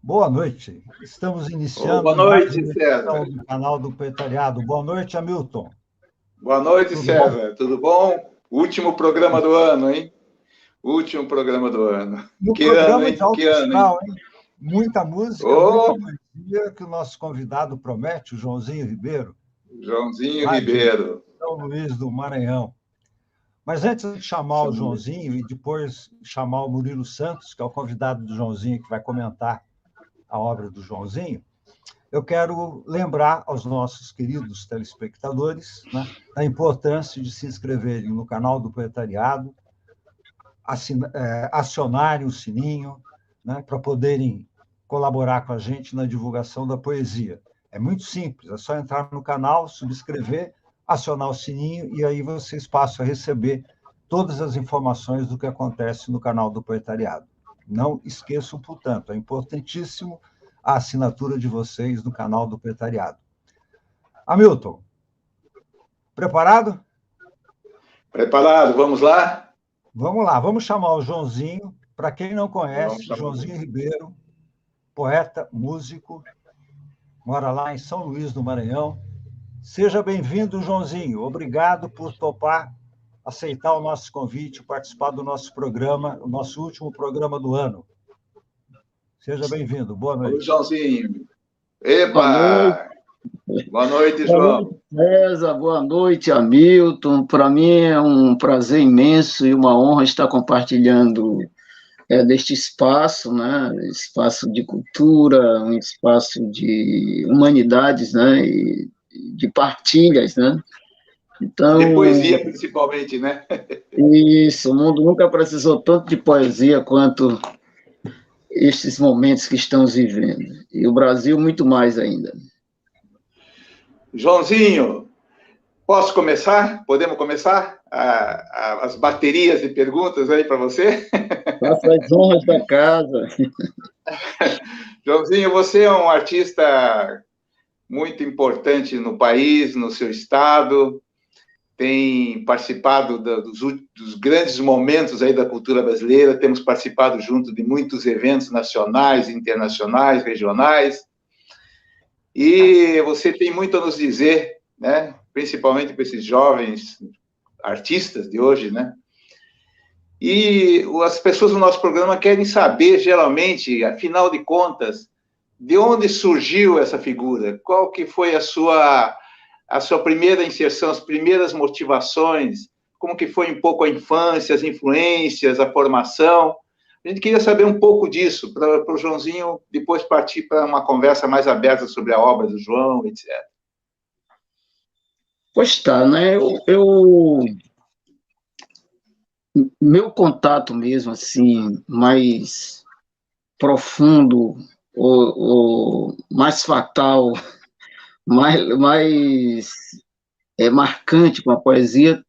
Boa noite. Estamos iniciando Boa mais noite, uma edição César. do canal do Proletariado. Boa noite, Hamilton. Boa noite, Tudo bom? César. Tudo bom? Último programa do ano, hein? Último programa do ano. No Que ano, programa de hein? Que alto ano, hein? astral, hein? Muita música, muita Ô, poesia que o nosso convidado promete, o Joãozinho Ribeiro, Joãozinho lá de Ribeiro. São Luís do Maranhão. Mas antes de chamar o São Luís. Joãozinho e depois chamar o Murilo Santos, que é o convidado do Joãozinho, que vai comentar a obra do Joãozinho, eu quero lembrar aos nossos queridos telespectadores, né, da importância de se inscreverem no canal do Proletariado, acionarem o sininho, né, para poderem colaborar com a gente na divulgação da poesia. É muito simples, é só entrar no canal, subscrever, acionar o sininho e aí vocês passam a receber todas as informações do que acontece no canal do Proletariado. Não esqueçam, portanto, é importantíssimo a assinatura de vocês no canal do Proletariado. Hamilton, preparado? Preparado? Vamos lá? Vamos lá, vamos chamar o Joãozinho. Para quem não Vamos conhece, chamar. Joãozinho Ribeiro, poeta, músico, mora lá em São Luís do Maranhão. Seja bem-vindo, Joãozinho. Obrigado por topar, aceitar o nosso convite, participar do nosso programa, o nosso último programa do ano. Seja bem-vindo. Boa Oi, noite. Joãozinho. Boa noite, Epa! Boa noite, boa noite, João. César, boa noite, Hamilton. Para mim é um prazer imenso e uma honra estar compartilhando deste espaço, né? Espaço de cultura, um espaço de humanidades, né? E de partilhas, né? De Então, poesia, principalmente, né? isso, o mundo nunca precisou tanto de poesia quanto estes momentos que estamos vivendo. E o Brasil muito mais ainda. Joãozinho, posso começar? Podemos começar? As baterias de perguntas aí para você? Faça as honras da casa. Joãozinho, você é um artista muito importante no país, no seu estado, tem participado dos grandes momentos aí da cultura brasileira, temos participado junto de muitos eventos nacionais, internacionais, regionais, e você tem muito a nos dizer, né? Principalmente para esses jovens artistas de hoje, né? E as pessoas no nosso programa querem saber, geralmente, afinal de contas, de onde surgiu essa figura? Qual que foi a sua primeira inserção, as primeiras motivações? Como que foi um pouco a infância, as influências, a formação? A gente queria saber um pouco disso, para o Joãozinho depois partir para uma conversa mais aberta sobre a obra do João, etc. Pois tá, né? Meu contato mesmo, assim, mais profundo, ou mais fatal, mais marcante com a poesia,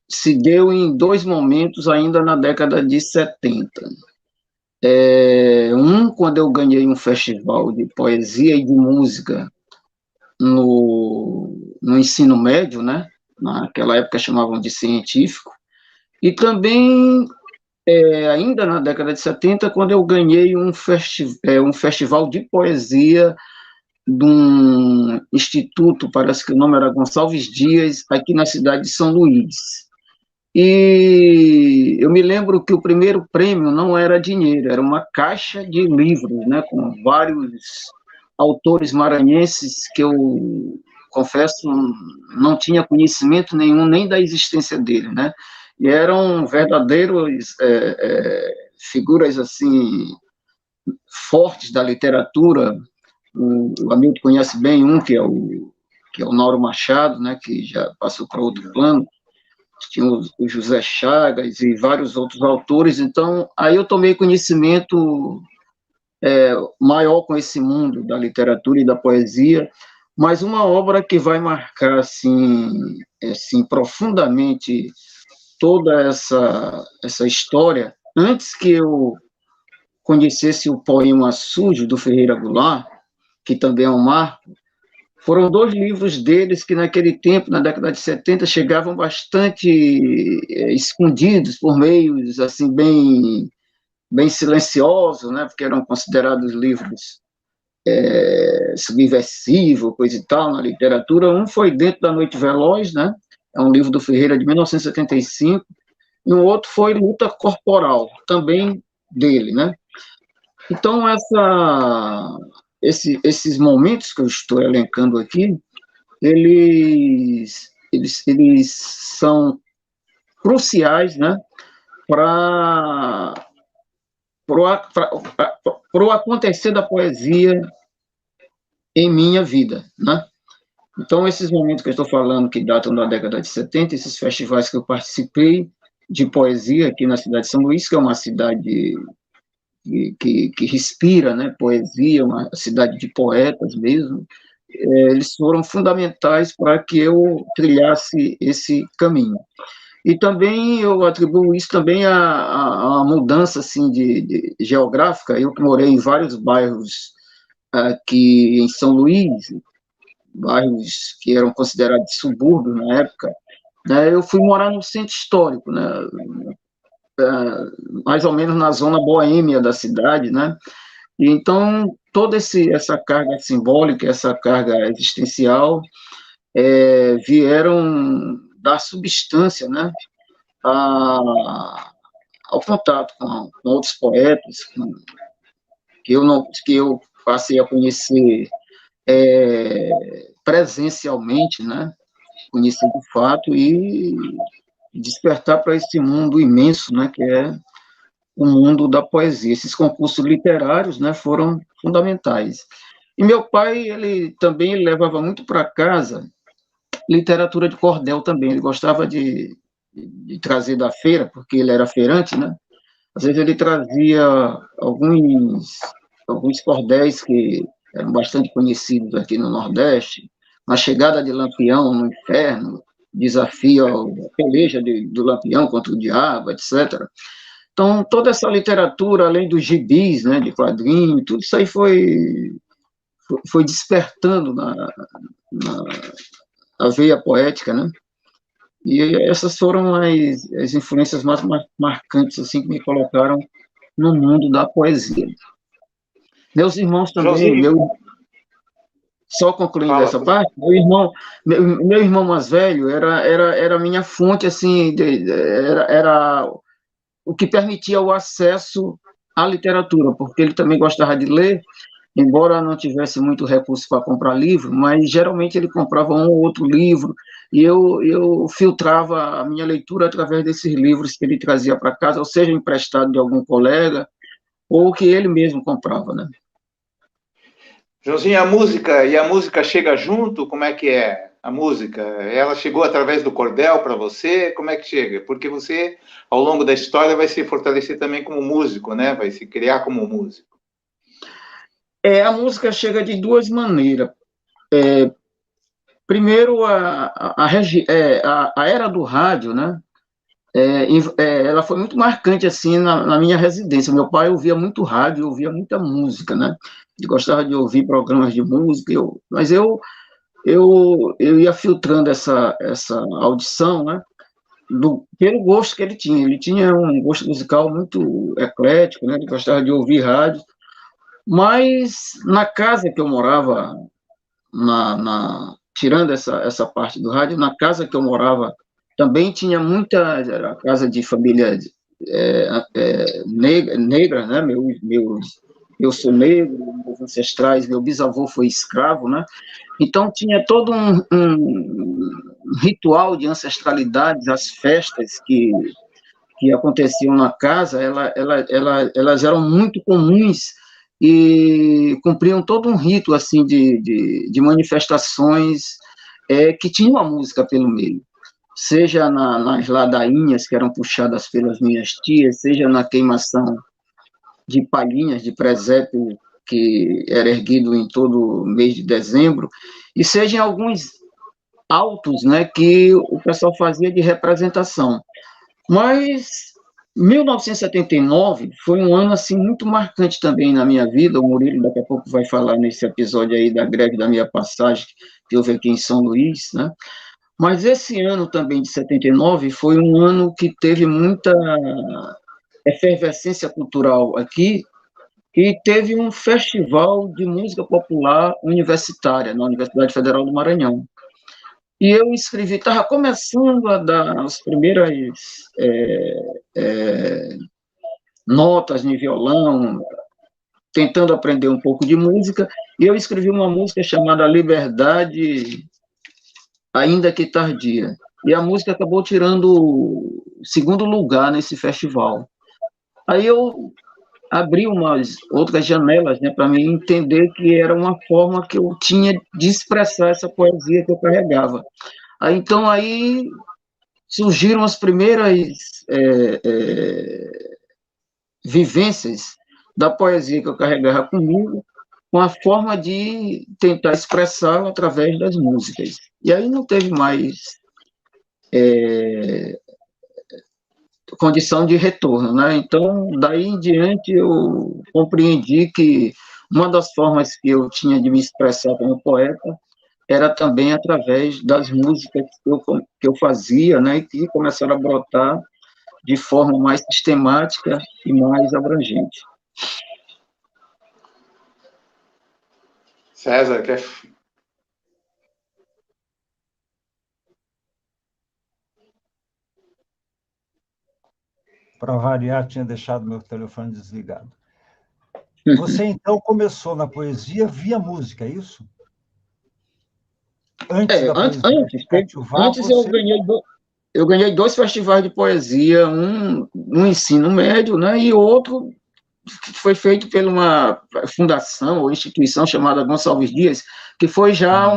se deu em dois momentos ainda na década de 70. Quando eu ganhei um festival de poesia e de música no ensino médio, né? Naquela época chamavam de científico, e também ainda na década de 70, quando eu ganhei um festival de poesia de um instituto, parece que o nome era Gonçalves Dias, aqui na cidade de São Luís. E eu me lembro que o primeiro prêmio não era dinheiro, era uma caixa de livros, né, com vários autores maranhenses que eu confesso não tinha conhecimento nenhum nem da existência dele, né? E eram verdadeiros figuras assim fortes da literatura. O Hamilton conhece bem um que é o Nauro Machado, né? Que já passou para outro plano. Tinha o José Chagas e vários outros autores. Então, aí eu tomei conhecimento maior com esse mundo da literatura e da poesia, mas uma obra que vai marcar assim profundamente toda essa história, antes que eu conhecesse o poema Sujo, do Ferreira Goulart, que também é um marco, foram dois livros deles que naquele tempo, na década de 70, chegavam bastante escondidos por meios assim bem bem silenciosos, né, porque eram considerados livros subversivos, coisa e tal, na literatura. Um foi Dentro da Noite Veloz, né, é um livro do Ferreira de 1975, e o outro foi Luta Corporal, também dele, né. Então, esses momentos que eu estou elencando aqui, eles são cruciais, né, para o acontecer da poesia em minha vida, né? Então, esses momentos que eu estou falando, que datam da década de 70, esses festivais que eu participei de poesia aqui na cidade de São Luís, que é uma cidade que respira, né, poesia, uma cidade de poetas mesmo, eles foram fundamentais para que eu trilhasse esse caminho. E também eu atribuo isso também à mudança assim, geográfica. Eu morei em vários bairros aqui em São Luís, bairros que eram considerados subúrbios na época, né? Eu fui morar no centro histórico, né? Mais ou menos na zona boêmia da cidade, né? E então, toda essa carga simbólica, essa carga existencial, vieram dar substância, né, ao contato com outros poetas, que eu passei a conhecer presencialmente, né, conhecer de fato e despertar para esse mundo imenso, né, que é o mundo da poesia. Esses concursos literários, né, foram fundamentais. E meu pai, ele também levava muito para casa literatura de cordel também. Ele gostava de trazer da feira, porque ele era feirante, né? Às vezes ele trazia alguns cordéis que eram bastante conhecidos aqui no Nordeste, A Chegada de Lampião no Inferno, Desafio, a peleja do Lampião contra o Diabo, etc. Então, toda essa literatura, além dos gibis, né, de quadrinho, tudo isso aí foi despertando na veia poética, né? E essas foram as influências mais marcantes assim, que me colocaram no mundo da poesia. Meus irmãos também, só concluindo essa parte, meu irmão mais velho era minha fonte, assim, era o que permitia o acesso à literatura, porque ele também gostava de ler, embora não tivesse muito recurso para comprar livro, mas geralmente ele comprava um ou outro livro, e eu filtrava a minha leitura através desses livros que ele trazia para casa, ou seja, emprestado de algum colega, ou que ele mesmo comprava, né? Joãozinho, a música chega junto? Como é que é a música? Ela chegou através do cordel para você? Como é que chega? Porque você, ao longo da história, vai se fortalecer também como músico, né? Vai se criar como músico. A música chega de duas maneiras. Primeiro, a era do rádio, né? Ela foi muito marcante assim na minha residência. Meu pai ouvia muito rádio, ouvia muita música, né? Ele gostava de ouvir programas de música, mas eu ia filtrando essa audição, né? Pelo gosto que ele tinha. Ele tinha um gosto musical muito eclético, né? Ele gostava de ouvir rádio. Mas na casa que eu morava, tirando essa parte do rádio, na casa que eu morava também tinha era casa de família negra, né? Eu sou negro, meus ancestrais, meu bisavô foi escravo, né? Então tinha todo um ritual de ancestralidade, as festas que aconteciam na casa, elas eram muito comuns e cumpriam todo um rito assim de manifestações que tinham a música pelo meio, seja nas ladainhas que eram puxadas pelas minhas tias, seja na queimação de palhinhas de presépio que era erguido em todo mês de dezembro, e seja em alguns autos, né, que o pessoal fazia de representação. Mas 1979 foi um ano assim muito marcante também na minha vida. O Murilo daqui a pouco vai falar nesse episódio aí da greve da minha passagem que houve aqui em São Luís, né? Mas esse ano também de 79 foi um ano que teve muita efervescência cultural aqui, e teve um festival de música popular universitária na Universidade Federal do Maranhão. E eu escrevi, estava começando a dar as primeiras notas de violão, tentando aprender um pouco de música, e eu escrevi uma música chamada Liberdade, Ainda que Tardia. E a música acabou tirando o segundo lugar nesse festival. Aí eu abri umas outras janelas, né, para mim entender que era uma forma que eu tinha de expressar essa poesia que eu carregava. Então, aí surgiram as primeiras vivências da poesia que eu carregava comigo, com a forma de tentar expressá-la através das músicas. E aí não teve mais condição de retorno, né? Então, daí em diante, eu compreendi que uma das formas que eu tinha de me expressar como poeta era também através das músicas que eu fazia, né? E que começaram a brotar de forma mais sistemática e mais abrangente. César, quer... Para variar, tinha deixado meu telefone desligado. Você, então, começou na poesia via música, é isso? Antes da poesia antes você... eu ganhei 2 festivais de poesia, um no ensino médio, né, e outro que foi feito por uma fundação ou instituição chamada Gonçalves Dias, que foi já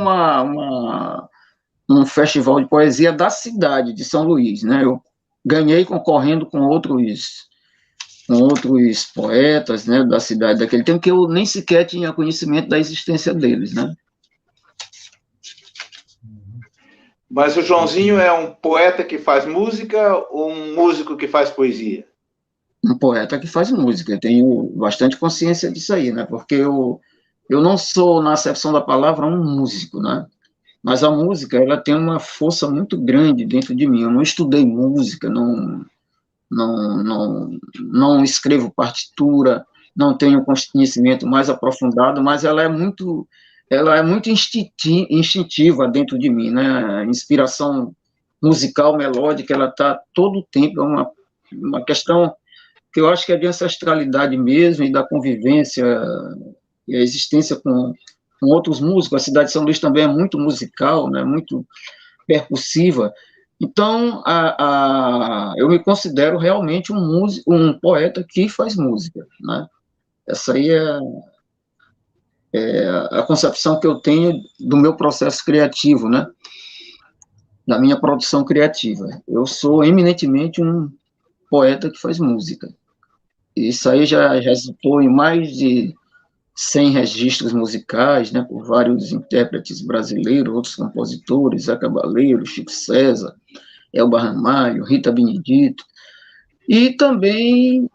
um festival de poesia da cidade de São Luís, né? Eu ganhei concorrendo com outros poetas, né, da cidade daquele tempo, que eu nem sequer tinha conhecimento da existência deles, né? Mas o Joãozinho é um poeta que faz música ou um músico que faz poesia? Um poeta que faz música, eu tenho bastante consciência disso aí, né? Porque eu não sou, na acepção da palavra, um músico, né? Mas a música, ela tem uma força muito grande dentro de mim. Eu não estudei música, não escrevo partitura, não tenho conhecimento mais aprofundado, mas ela é muito instintiva dentro de mim, né? A inspiração musical, melódica, ela está todo o tempo, é uma questão que eu acho que é de ancestralidade mesmo e da convivência e a existência com outros músicos. A cidade de São Luís também é muito musical, né? Muito percussiva. Então, eu me considero realmente um poeta que faz música, né? Essa aí é a concepção que eu tenho do meu processo criativo, né? Da minha produção criativa. Eu sou eminentemente um poeta que faz música. Isso aí já resultou em mais de 100 registros musicais, né, por vários intérpretes brasileiros, outros compositores, Zé Cabaleiro, Chico César, Elba Ramalho, Rita Benedito, e também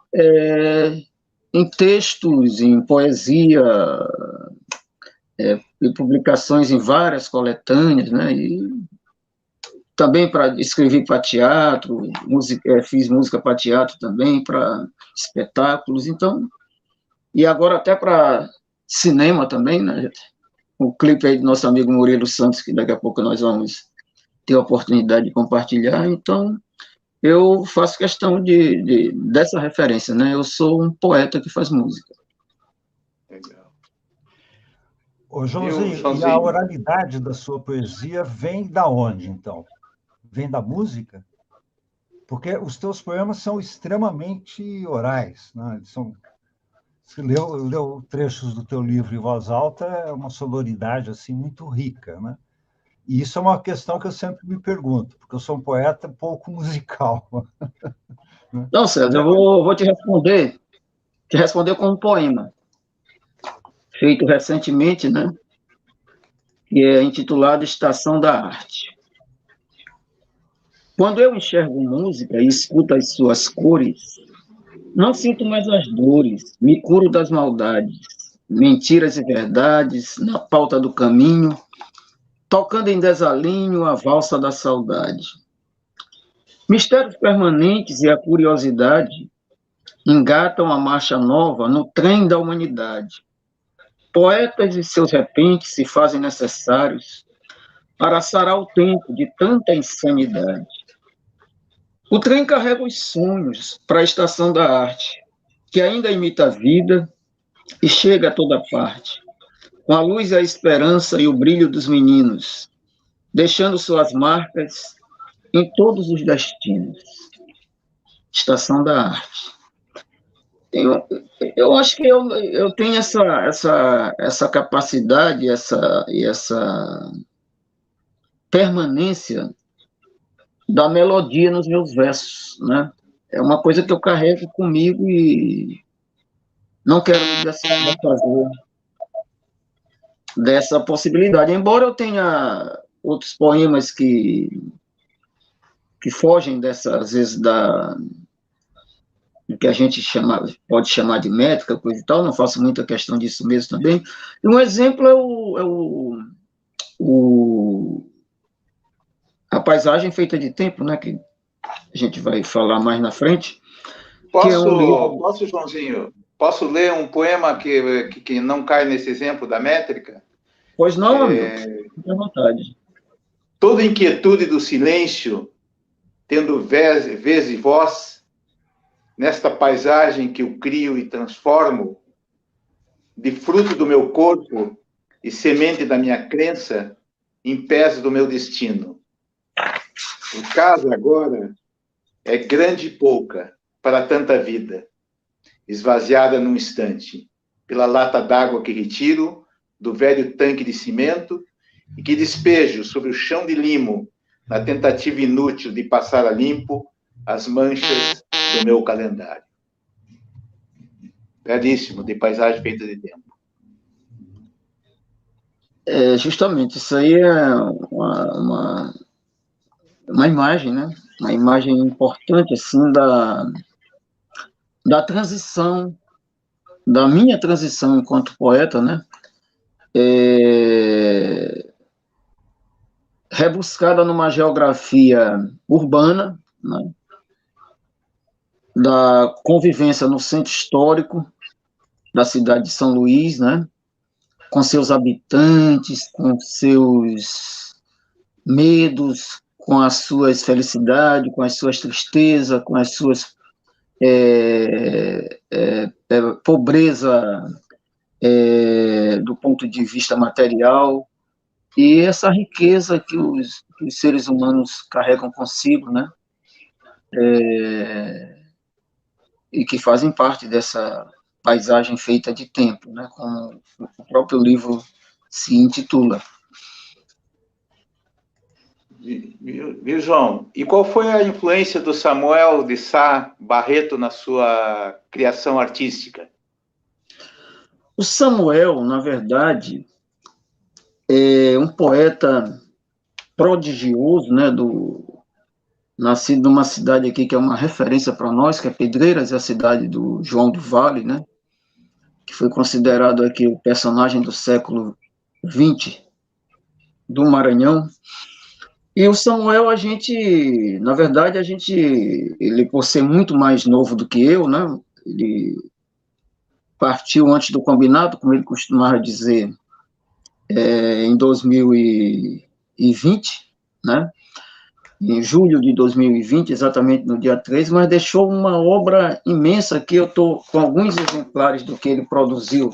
em textos, em poesia, e publicações em várias coletâneas, né, e também escrevi para teatro, fiz música para teatro também, para espetáculos, então, e agora até para cinema também, né, o clipe aí do nosso amigo Murilo Santos, que daqui a pouco nós vamos ter a oportunidade de compartilhar, então eu faço questão dessa referência, né, eu sou um poeta que faz música. Legal. Ô, Joãozinho, e a oralidade da sua poesia vem da onde, então? Vem da música? Porque os teus poemas são extremamente orais, né? Você leu trechos do teu livro em voz alta, é uma sonoridade assim muito rica, né? E isso é uma questão que eu sempre me pergunto, porque eu sou um poeta pouco musical. Não, César, eu vou te responder com um poema feito recentemente, né? Que é intitulado Estação da Arte. Quando eu enxergo música e escuto as suas cores, não sinto mais as dores, me curo das maldades, mentiras e verdades, na pauta do caminho, tocando em desalinho a valsa da saudade. Mistérios permanentes e a curiosidade engatam a marcha nova no trem da humanidade. Poetas e seus repentes se fazem necessários para sarar o tempo de tanta insanidade. O trem carrega os sonhos para a estação da arte, que ainda imita a vida e chega a toda parte, com a luz e a esperança e o brilho dos meninos, deixando suas marcas em todos os destinos. Estação da arte. Eu acho que eu tenho essa capacidade, essa permanência da melodia nos meus versos, né? É uma coisa que eu carrego comigo e não quero me desfazer dessa possibilidade. Embora eu tenha outros poemas que fogem dessa, às vezes, do que a gente pode chamar de métrica, coisa e tal, não faço muita questão disso mesmo também. E um exemplo é a paisagem feita de tempo, né, que a gente vai falar mais na frente. Posso, Joãozinho? Posso ler um poema que não cai nesse exemplo da métrica? Pois não, amigo. Fique à vontade. Toda inquietude do silêncio, tendo vez e voz, nesta paisagem que eu crio e transformo, de fruto do meu corpo e semente da minha crença, em pés do meu destino. O caso agora é grande e pouca para tanta vida, esvaziada num instante, pela lata d'água que retiro do velho tanque de cimento e que despejo sobre o chão de limo na tentativa inútil de passar a limpo as manchas do meu calendário. Belíssimo, de paisagem feita de tempo. Justamente, isso aí é uma imagem, né? Uma imagem importante, assim, da transição, da minha transição enquanto poeta, né? Rebuscada numa geografia urbana, né? Da convivência no centro histórico da cidade de São Luís, né? Com seus habitantes, com seus medos, com as suas felicidades, com as suas tristezas, com as suas pobreza do ponto de vista material, e essa riqueza que os seres humanos carregam consigo, né? E que fazem parte dessa paisagem feita de tempo, né? Como o próprio livro se intitula. Viu, João? E qual foi a influência do Samuel de Sá Barreto na sua criação artística? O Samuel, na verdade, é um poeta prodigioso, né, nascido numa cidade aqui que é uma referência para nós, que é Pedreiras, é a cidade do João do Vale, né, que foi considerado aqui o personagem do século XX do Maranhão. E o Samuel, na verdade, ele por ser muito mais novo do que eu, né, ele partiu antes do combinado, como ele costumava dizer, em 2020, né, em julho de 2020, exatamente no dia 3, mas deixou uma obra imensa que eu estou com alguns exemplares do que ele produziu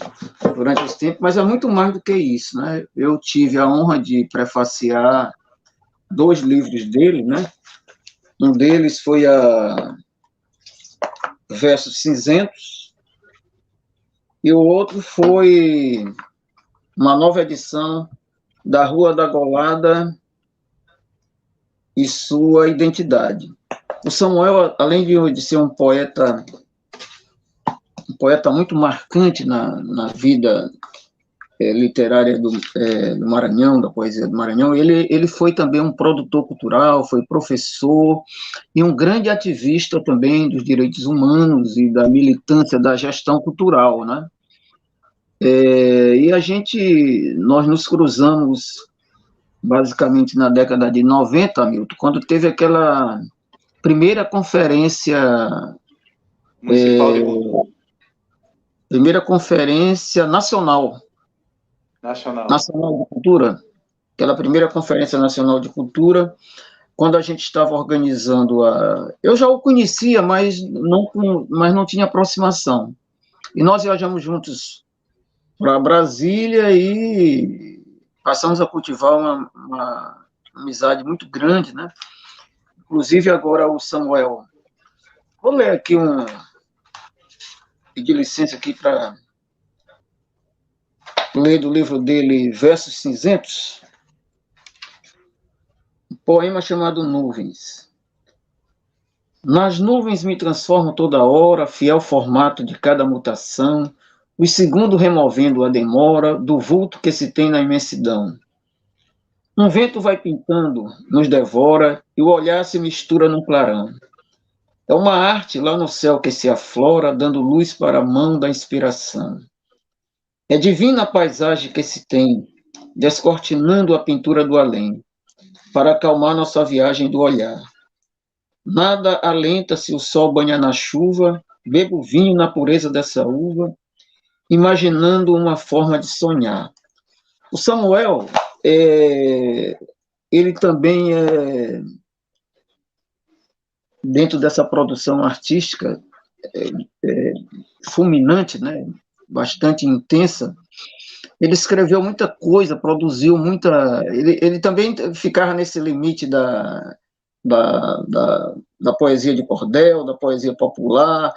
durante esse tempo, mas é muito mais do que isso, né? Eu tive a honra de prefaciar 2 livros dele, né? Um deles foi a Versos Cinzentos, e o outro foi uma nova edição da Rua da Golada e sua identidade. O Samuel, além de ser um poeta muito marcante na vida literária do Maranhão, da poesia do Maranhão, ele foi também um produtor cultural, foi professor e um grande ativista também dos direitos humanos e da militância da gestão cultural, né? E nós nos cruzamos basicamente na década de 90, Milton, quando teve aquela primeira conferência Municipal de Cultura. Primeira Conferência Nacional. Nacional de Cultura. Aquela primeira Conferência Nacional de Cultura, quando a gente estava organizando a... Eu já o conhecia, mas não tinha aproximação. E nós viajamos juntos para Brasília e passamos a cultivar uma amizade muito grande, né? Inclusive agora o Samuel. Vou ler aqui pedir licença aqui para ler do livro dele, Versos Cinzentos, um poema chamado Nuvens. Nas nuvens me transformo toda hora, fiel formato de cada mutação, o segundo removendo a demora do vulto que se tem na imensidão. Um vento vai pintando, nos devora, e o olhar se mistura num clarão. É uma arte lá no céu que se aflora, dando luz para a mão da inspiração. É divina a paisagem que se tem, descortinando a pintura do além, para acalmar nossa viagem do olhar. Nada alenta se o sol banha na chuva, bebo vinho na pureza dessa uva, imaginando uma forma de sonhar. O Samuel, ele também dentro dessa produção artística fulminante, né, bastante intensa, ele escreveu muita coisa, produziu muita... Ele também ficava nesse limite da poesia de cordel, da poesia popular,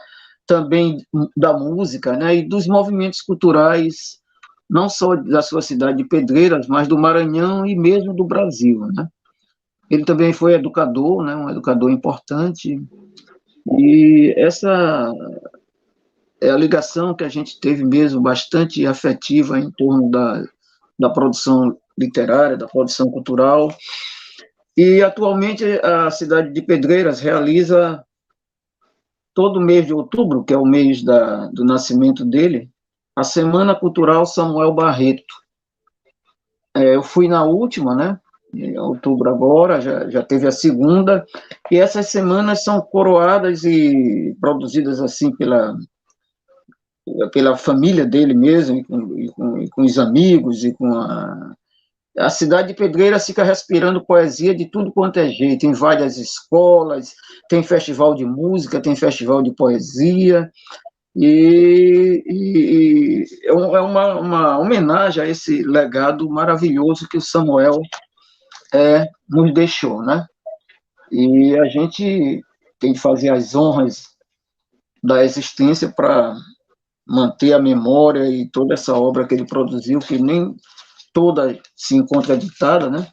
também da música, né, e dos movimentos culturais, não só da sua cidade de Pedreiras, mas do Maranhão e mesmo do Brasil, né. Ele também foi educador, né, um educador importante, e essa é a ligação que a gente teve mesmo, bastante afetiva em torno da produção literária, da produção cultural. E, atualmente, a cidade de Pedreiras realiza, todo mês de outubro, que é o mês do nascimento dele, a Semana Cultural Samuel Barreto. Eu fui na última, né, em outubro agora, já teve a segunda, e essas semanas são coroadas e produzidas assim pela família dele mesmo, e com os amigos, e com a cidade de Pedreiras fica respirando poesia de tudo quanto é jeito, tem várias escolas, tem festival de música, tem festival de poesia, e é uma homenagem a esse legado maravilhoso que o Samuel nos deixou, né? E a gente tem que fazer as honras da existência para manter a memória e toda essa obra que ele produziu, que nem toda se encontra editada, né?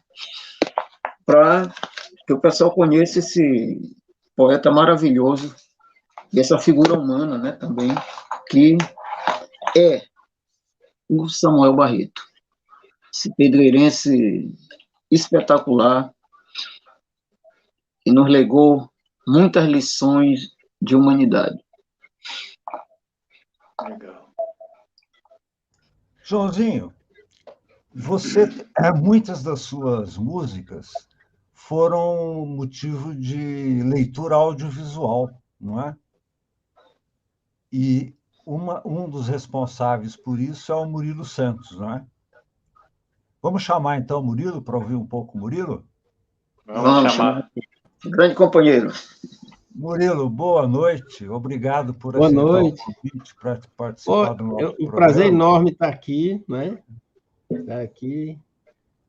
Para que o pessoal conheça esse poeta maravilhoso e essa figura humana, né, também, que é o Samuel Barreto, esse pedreirense espetacular, que nos legou muitas lições de humanidade. Legal. Joãozinho, muitas das suas músicas foram motivo de leitura audiovisual, não é? E um dos responsáveis por isso é o Murilo Santos, não é? Vamos chamar, então, o Murilo para ouvir um pouco o Murilo? Vamos chamar. Grande companheiro. Murilo, boa noite. Obrigado por Boa aceitar noite. o convite para participar do nosso Um programa. prazer enorme estar aqui, né? Estar aqui.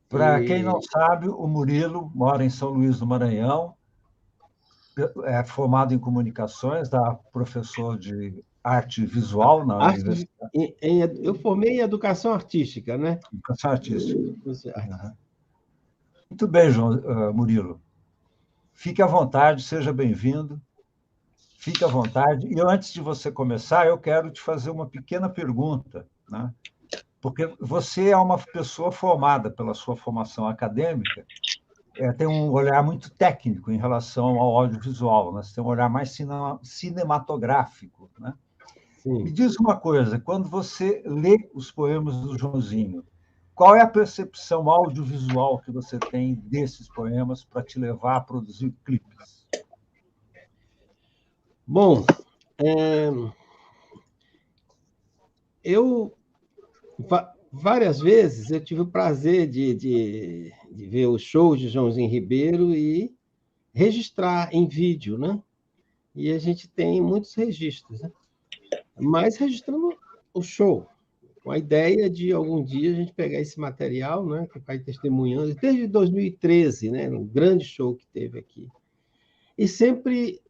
Para quem não sabe, o Murilo mora em São Luís do Maranhão, é formado em comunicações, professor de arte visual na universidade. Eu formei em educação artística, né? Educação artística. Muito bem, Murilo. Fique à vontade, seja bem-vindo. Fique à vontade. E antes de você começar, eu quero te fazer uma pequena pergunta, né? Porque você é uma pessoa formada pela sua formação acadêmica, tem um olhar muito técnico em relação ao audiovisual, né? Você tem um olhar mais cinematográfico, né? Sim. Me diz uma coisa, quando você lê os poemas do Joãozinho, qual é a percepção audiovisual que você tem desses poemas para te levar a produzir clipes? Bom, Eu, várias vezes, eu tive o prazer de ver os shows de Joãozinho Ribeiro e registrar em vídeo, né? E a gente tem muitos registros, né? Mas registrando o show, com a ideia de algum dia a gente pegar esse material, né, que vai testemunhando, desde 2013, né, um grande show que teve aqui. E sempre,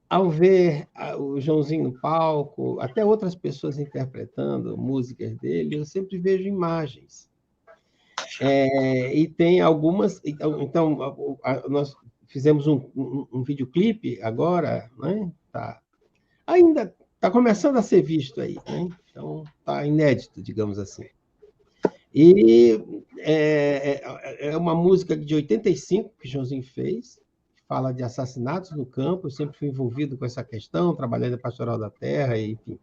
ao ver o Joãozinho no palco, até outras pessoas interpretando músicas dele, eu sempre vejo imagens. E tem algumas... Então, nós fizemos um videoclipe agora, né? Ainda está começando a ser visto aí, né? Então, está inédito, digamos assim. E é uma música de 85 que Joãozinho fez, fala de assassinatos no campo. Eu sempre fui envolvido com essa questão, trabalhei na Pastoral da Terra, enfim,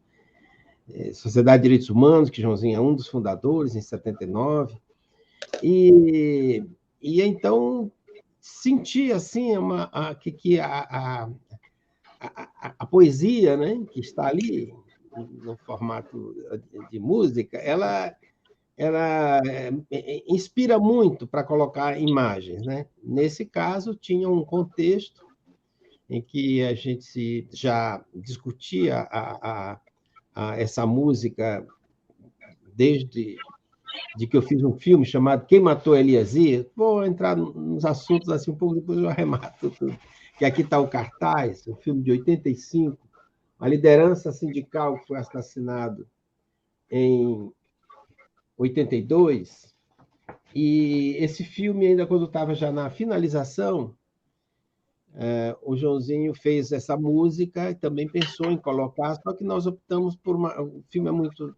Sociedade de Direitos Humanos, que Joãozinho é um dos fundadores, em 79. E então senti assim que a poesia, né, que está ali no formato de música, ela inspira muito para colocar imagens, né? Nesse caso, tinha um contexto em que a gente já discutia essa música desde que eu fiz um filme chamado Quem Matou Eliasir. Vou entrar nos assuntos assim um pouco, depois eu arremato tudo. Que aqui está o cartaz, um filme de 85, a liderança sindical que foi assassinado em 82, e esse filme, ainda quando estava já na finalização, o Joãozinho fez essa música e também pensou em colocar, só que nós optamos por o filme é muito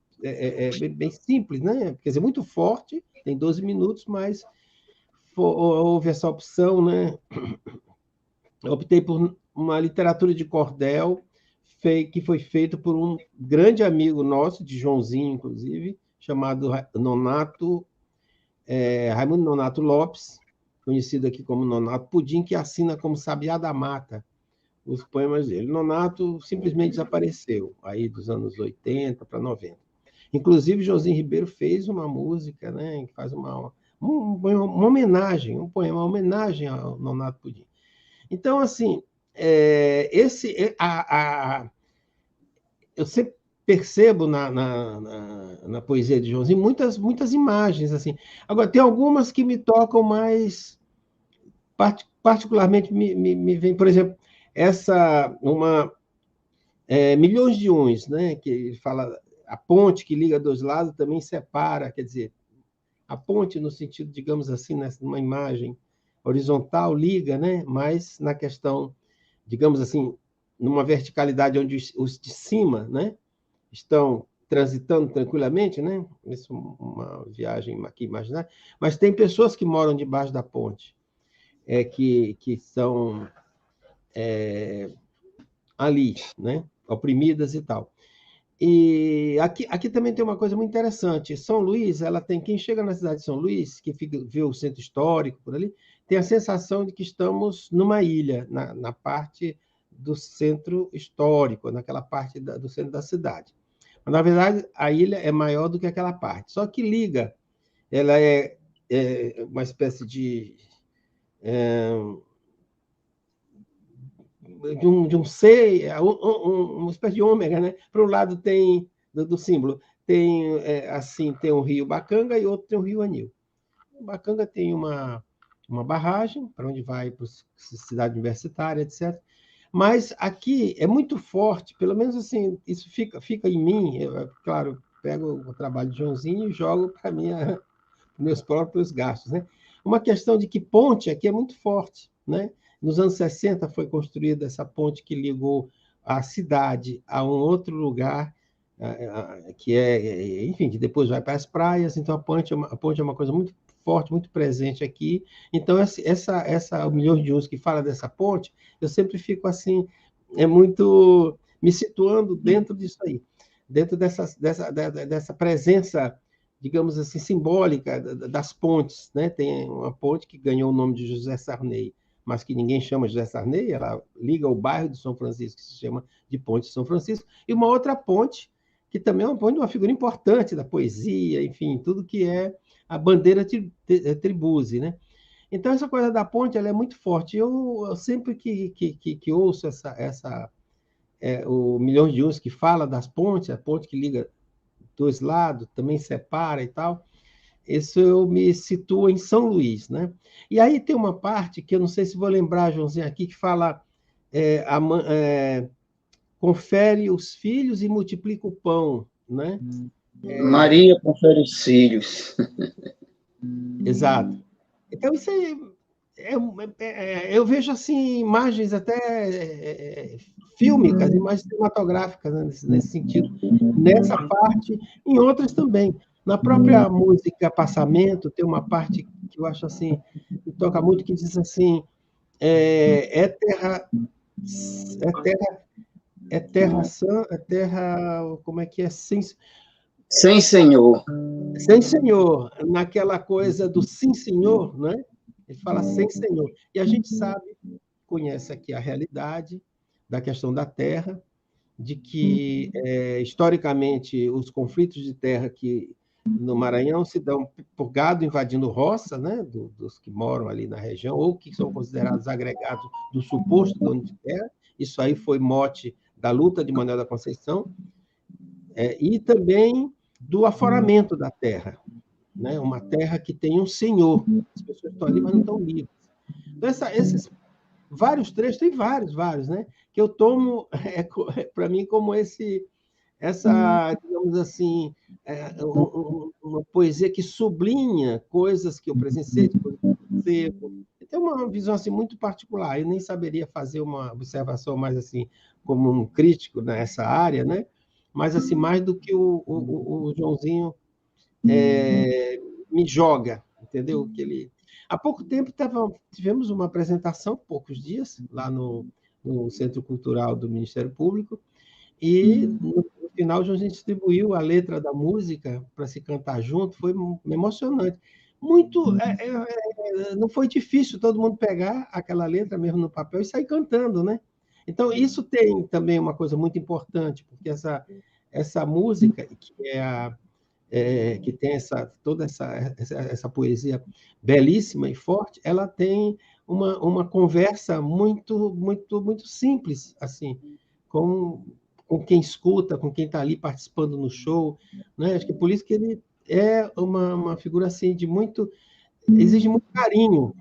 bem simples, né? Quer dizer, muito forte, tem 12 minutos, mas houve essa opção, né? Eu optei por uma literatura de cordel que foi feito por um grande amigo nosso, de Joãozinho, inclusive, chamado Raimundo Nonato Lopes, conhecido aqui como Nonato Pudim, que assina como Sabiá da Mata os poemas dele. Nonato simplesmente desapareceu, aí dos anos 80 para 90. Inclusive, Joãozinho Ribeiro fez uma música, né, que faz uma homenagem, um poema, uma homenagem ao Nonato Pudim. Então, assim, eu sempre percebo na poesia de Joãozinho muitas imagens, assim. Agora, tem algumas que me tocam mais, particularmente me vem, por exemplo, Milhões de Uns, né? Que ele fala, a ponte que liga dois lados também separa, quer dizer, a ponte no sentido, digamos assim, numa imagem horizontal liga, né? Mas na questão, digamos assim, numa verticalidade onde os de cima, né, estão transitando tranquilamente, né? Isso é uma viagem aqui imaginária, mas tem pessoas que moram debaixo da ponte, que são ali, né? Oprimidas e tal. E aqui também tem uma coisa muito interessante. São Luís, quem chega na cidade de São Luís, que vê o centro histórico por ali, tem a sensação de que estamos numa ilha, na parte do centro histórico, naquela parte do centro da cidade. Mas, na verdade, a ilha é maior do que aquela parte. Só que liga, ela é uma espécie de um C, uma espécie de ômega, né? Para um lado tem, do símbolo, tem assim, tem um rio Bacanga e outro tem um rio Anil. O Bacanga tem uma barragem para onde vai para a cidade universitária, etc. Mas aqui é muito forte, pelo menos assim, isso fica em mim. Claro, pego o trabalho de Joãozinho e jogo para meus próprios gastos, né? Uma questão de que ponte aqui é muito forte, né? Nos anos 60 foi construída essa ponte que ligou a cidade a um outro lugar, que enfim, que depois vai para as praias. Então, a ponte é uma coisa muito forte, muito presente aqui. Então, essa Milhões de Uns que fala dessa ponte, eu sempre fico assim, muito me situando dentro disso aí, dentro dessa presença, digamos assim, simbólica das pontes, né? Tem uma ponte que ganhou o nome de José Sarney, mas que ninguém chama José Sarney, ela liga o bairro de São Francisco, que se chama de Ponte de São Francisco, e uma outra ponte, que também é uma ponte, uma figura importante da poesia, enfim, tudo que é a bandeira Tribuzzi, né? Então, essa coisa da ponte, ela é muito forte. Eu sempre que ouço o Milhões de Uns que fala das pontes, a ponte que liga dois lados, também separa e tal, isso eu me situo em São Luís, né? E aí tem uma parte que eu não sei se vou lembrar, Joãozinho, aqui, que fala confere os filhos e multiplica o pão, né? Maria confere os filhos. Exato. Então, isso aí, eu vejo assim imagens até fílmicas, imagens cinematográficas, né, nesse sentido, nessa parte, em outras também. Na própria música Passamento, tem uma parte que eu acho assim, que toca muito, que diz assim, como é que é? Sem Senhor. Sem Senhor, naquela coisa do sim, Senhor, né? Ele fala sem Senhor. E a gente sabe, conhece aqui a realidade da questão da terra, de que, historicamente, os conflitos de terra que no Maranhão se dão por gado invadindo roça, né? Dos que moram ali na região, ou que são considerados agregados do suposto dono de terra. Isso aí foi mote da luta de Manuel da Conceição, e também do aforamento da terra, né? Uma terra que tem um senhor. As pessoas estão ali, mas não estão livres. Então, esses vários trechos, tem vários, né? Que eu tomo, para mim, como essa, digamos assim, uma poesia que sublinha coisas que eu presenciei, tem uma visão assim muito particular. Eu nem saberia fazer uma observação mais assim como um crítico nessa área, né? Mas assim, mais do que o Joãozinho me joga, entendeu? Que ele... Há pouco tempo tivemos uma apresentação, poucos dias, lá no Centro Cultural do Ministério Público, e no final a gente distribuiu a letra da música para se cantar junto, foi emocionante. Muito, não foi difícil todo mundo pegar aquela letra mesmo no papel e sair cantando, né? Então, isso tem também uma coisa muito importante, porque essa música, que tem toda essa poesia belíssima e forte, ela tem uma conversa muito, muito, muito simples, assim, com quem escuta, com quem está ali participando no show, né? Acho que por isso que ele é uma figura assim de exige muito carinho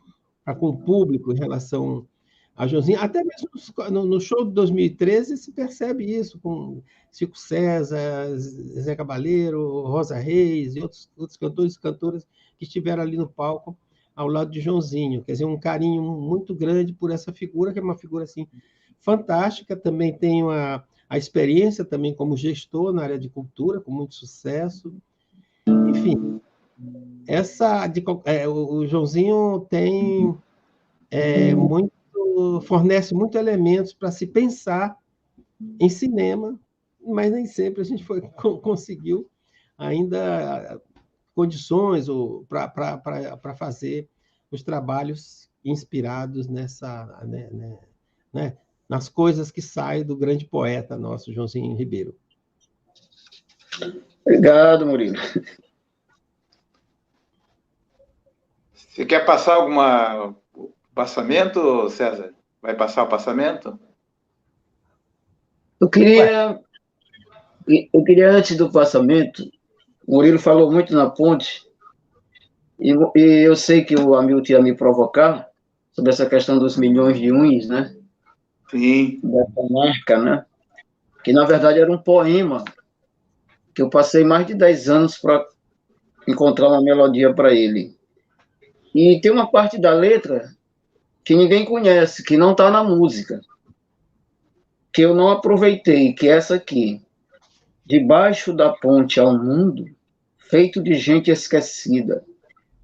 com o público em relação a Joãozinho. Até mesmo no show de 2013 se percebe isso, com Chico César, Zé Cabaleiro, Rosa Reis e outros cantores e cantoras que estiveram ali no palco ao lado de Joãozinho. Quer dizer, um carinho muito grande por essa figura, que é uma figura assim, fantástica. Também tenho a experiência também como gestor na área de cultura, com muito sucesso. Enfim, o Joãozinho tem fornece muitos elementos para se pensar em cinema, mas nem sempre a gente conseguiu ainda condições para fazer os trabalhos inspirados nas coisas que saem do grande poeta nosso, Joãozinho Ribeiro. Obrigado, Murilo. Você quer passar alguma passamento, César? Vai passar o passamento? Eu queria, antes do passamento, o Murilo falou muito na ponte, e eu sei que o Hamilton ia me provocar sobre essa questão dos milhões de uns, né? Sim. Dessa marca, né? Que, na verdade, era um poema que eu passei mais de 10 anos para encontrar uma melodia para ele. E tem uma parte da letra que ninguém conhece, que não está na música, que eu não aproveitei, que é essa aqui. Debaixo da ponte ao mundo, feito de gente esquecida,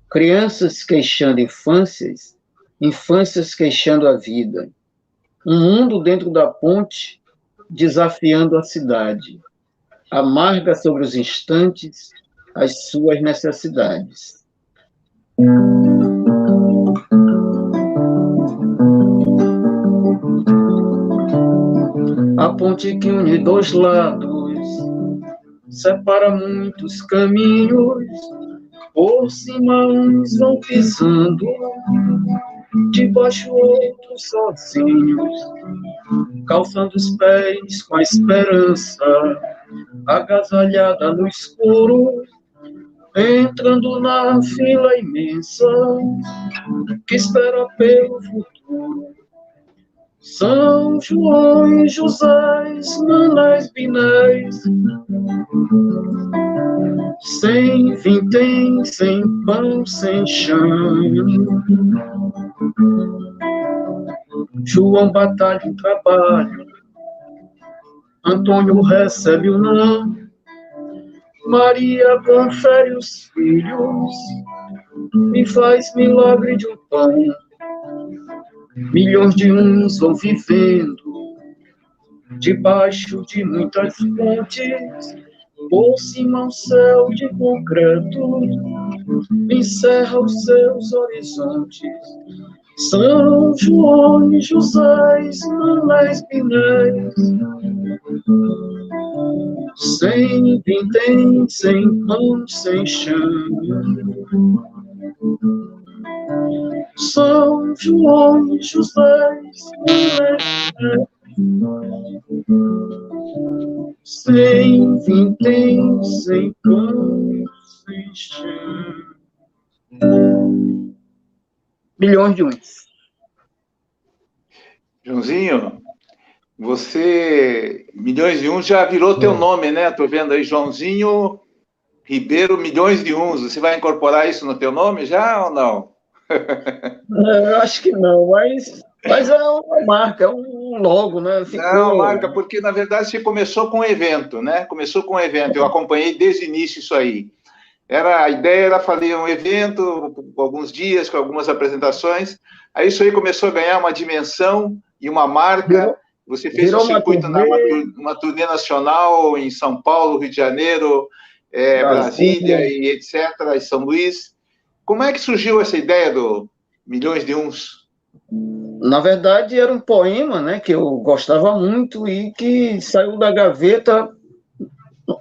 crianças queixando infâncias, infâncias queixando a vida. Um mundo dentro da ponte, desafiando a cidade. Amarga sobre os instantes as suas necessidades. ponte que une dois lados, separa muitos caminhos, por cima uns vão pisando, debaixo outros sozinhos, calçando os pés com a esperança, agasalhada no escuro, entrando na fila imensa que espera pelo futuro. São João e José, Manés, Binés, sem vintém, sem pão, sem chão. João batalha o trabalho, Antônio recebe o não, Maria confere os filhos e faz milagre de um pão. Milhões de uns vão vivendo debaixo de muitas fontes, por cima um céu de concreto encerra os seus horizontes. São João e José, Manés, Binés, sem vintém, sem pão, sem chão. São João e José, sem vintém, sem pão, sem chão. Milhões de uns. Joãozinho, você, Milhões de Uns já virou teu nome, né? Tô vendo aí, Joãozinho Ribeiro, Milhões de Uns. Você vai incorporar isso no teu nome já ou não? Eu acho que não, mas é uma marca, é um logo, né? Ficou... Não, marca, porque na verdade você começou com um evento, né? Começou com um evento, eu acompanhei desde o início isso aí. A ideia era fazer um evento, alguns dias, com algumas apresentações, aí isso aí começou a ganhar uma dimensão e uma marca. Você fez um circuito, uma turnê nacional em São Paulo, Rio de Janeiro, Brasília e etc., e São Luís. Como é que surgiu essa ideia do Milhões de Uns? Na verdade, era um poema, né, que eu gostava muito e que saiu da gaveta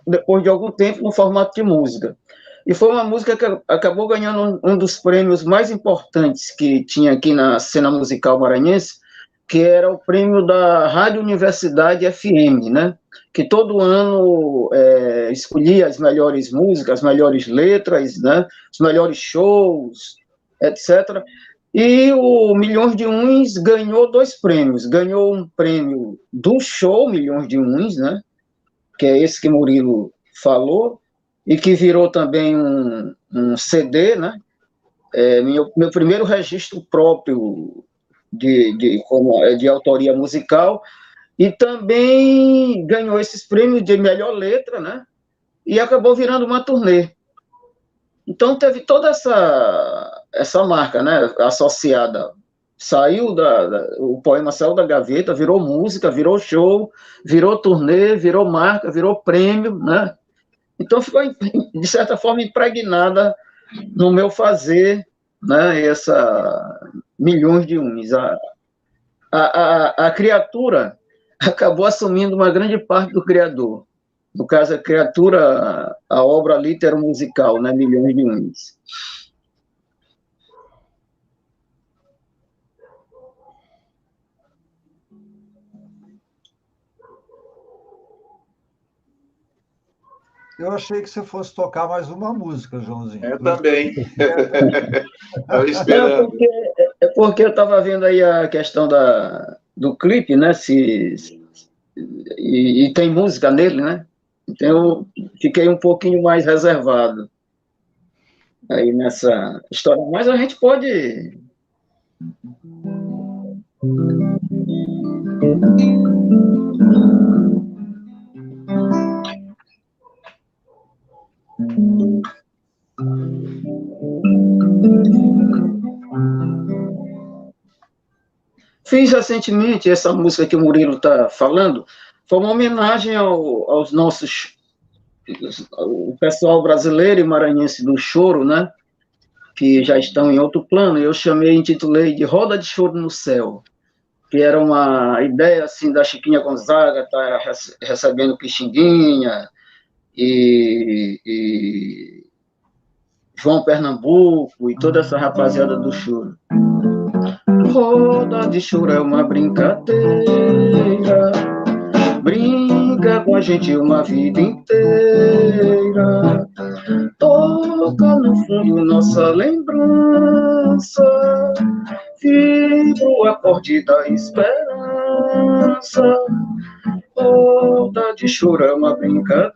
depois de algum tempo no formato de música. E foi uma música que acabou ganhando um dos prêmios mais importantes que tinha aqui na cena musical maranhense, que era o prêmio da Rádio Universidade FM, né? Que todo ano escolhia as melhores músicas, as melhores letras, né? Os melhores shows, etc. E o Milhões de Uns ganhou 2 prêmios. Ganhou um prêmio do show Milhões de Uns, né? Que é esse que Murilo falou, e que virou também um CD, né? Meu primeiro registro próprio de autoria musical, e também ganhou esses prêmios de melhor letra, né? E acabou virando uma turnê. Então teve toda essa marca, né? Associada. O poema saiu da gaveta, virou música, virou show, virou turnê, virou marca, virou prêmio, né? Então ficou, de certa forma, impregnada no meu fazer, né? Essa Milhões de Uns. A criatura acabou assumindo uma grande parte do criador. No caso, a criatura, a obra litero-musical, né? Milhões de Uns. Eu achei que você fosse tocar mais uma música, Joãozinho. Eu também. Estava esperando. Porque eu estava vendo aí a questão do clipe, né? E tem música nele, né? Então eu fiquei um pouquinho mais reservado aí nessa história. Mas a gente pode... Fiz recentemente essa música que o Murilo está falando, foi uma homenagem aos nossos, o pessoal brasileiro e maranhense do choro, né? Que já estão em outro plano. Eu intitulei de Roda de Choro no Céu. que era uma ideia assim da Chiquinha Gonzaga, tá recebendo Pixinguinha e João Pernambuco e toda essa rapaziada do choro. Roda de choro é uma brincadeira, brinca com a gente uma vida inteira, toca no fundo nossa lembrança, vibra o acorde da esperança. Roda de choro é uma brincadeira,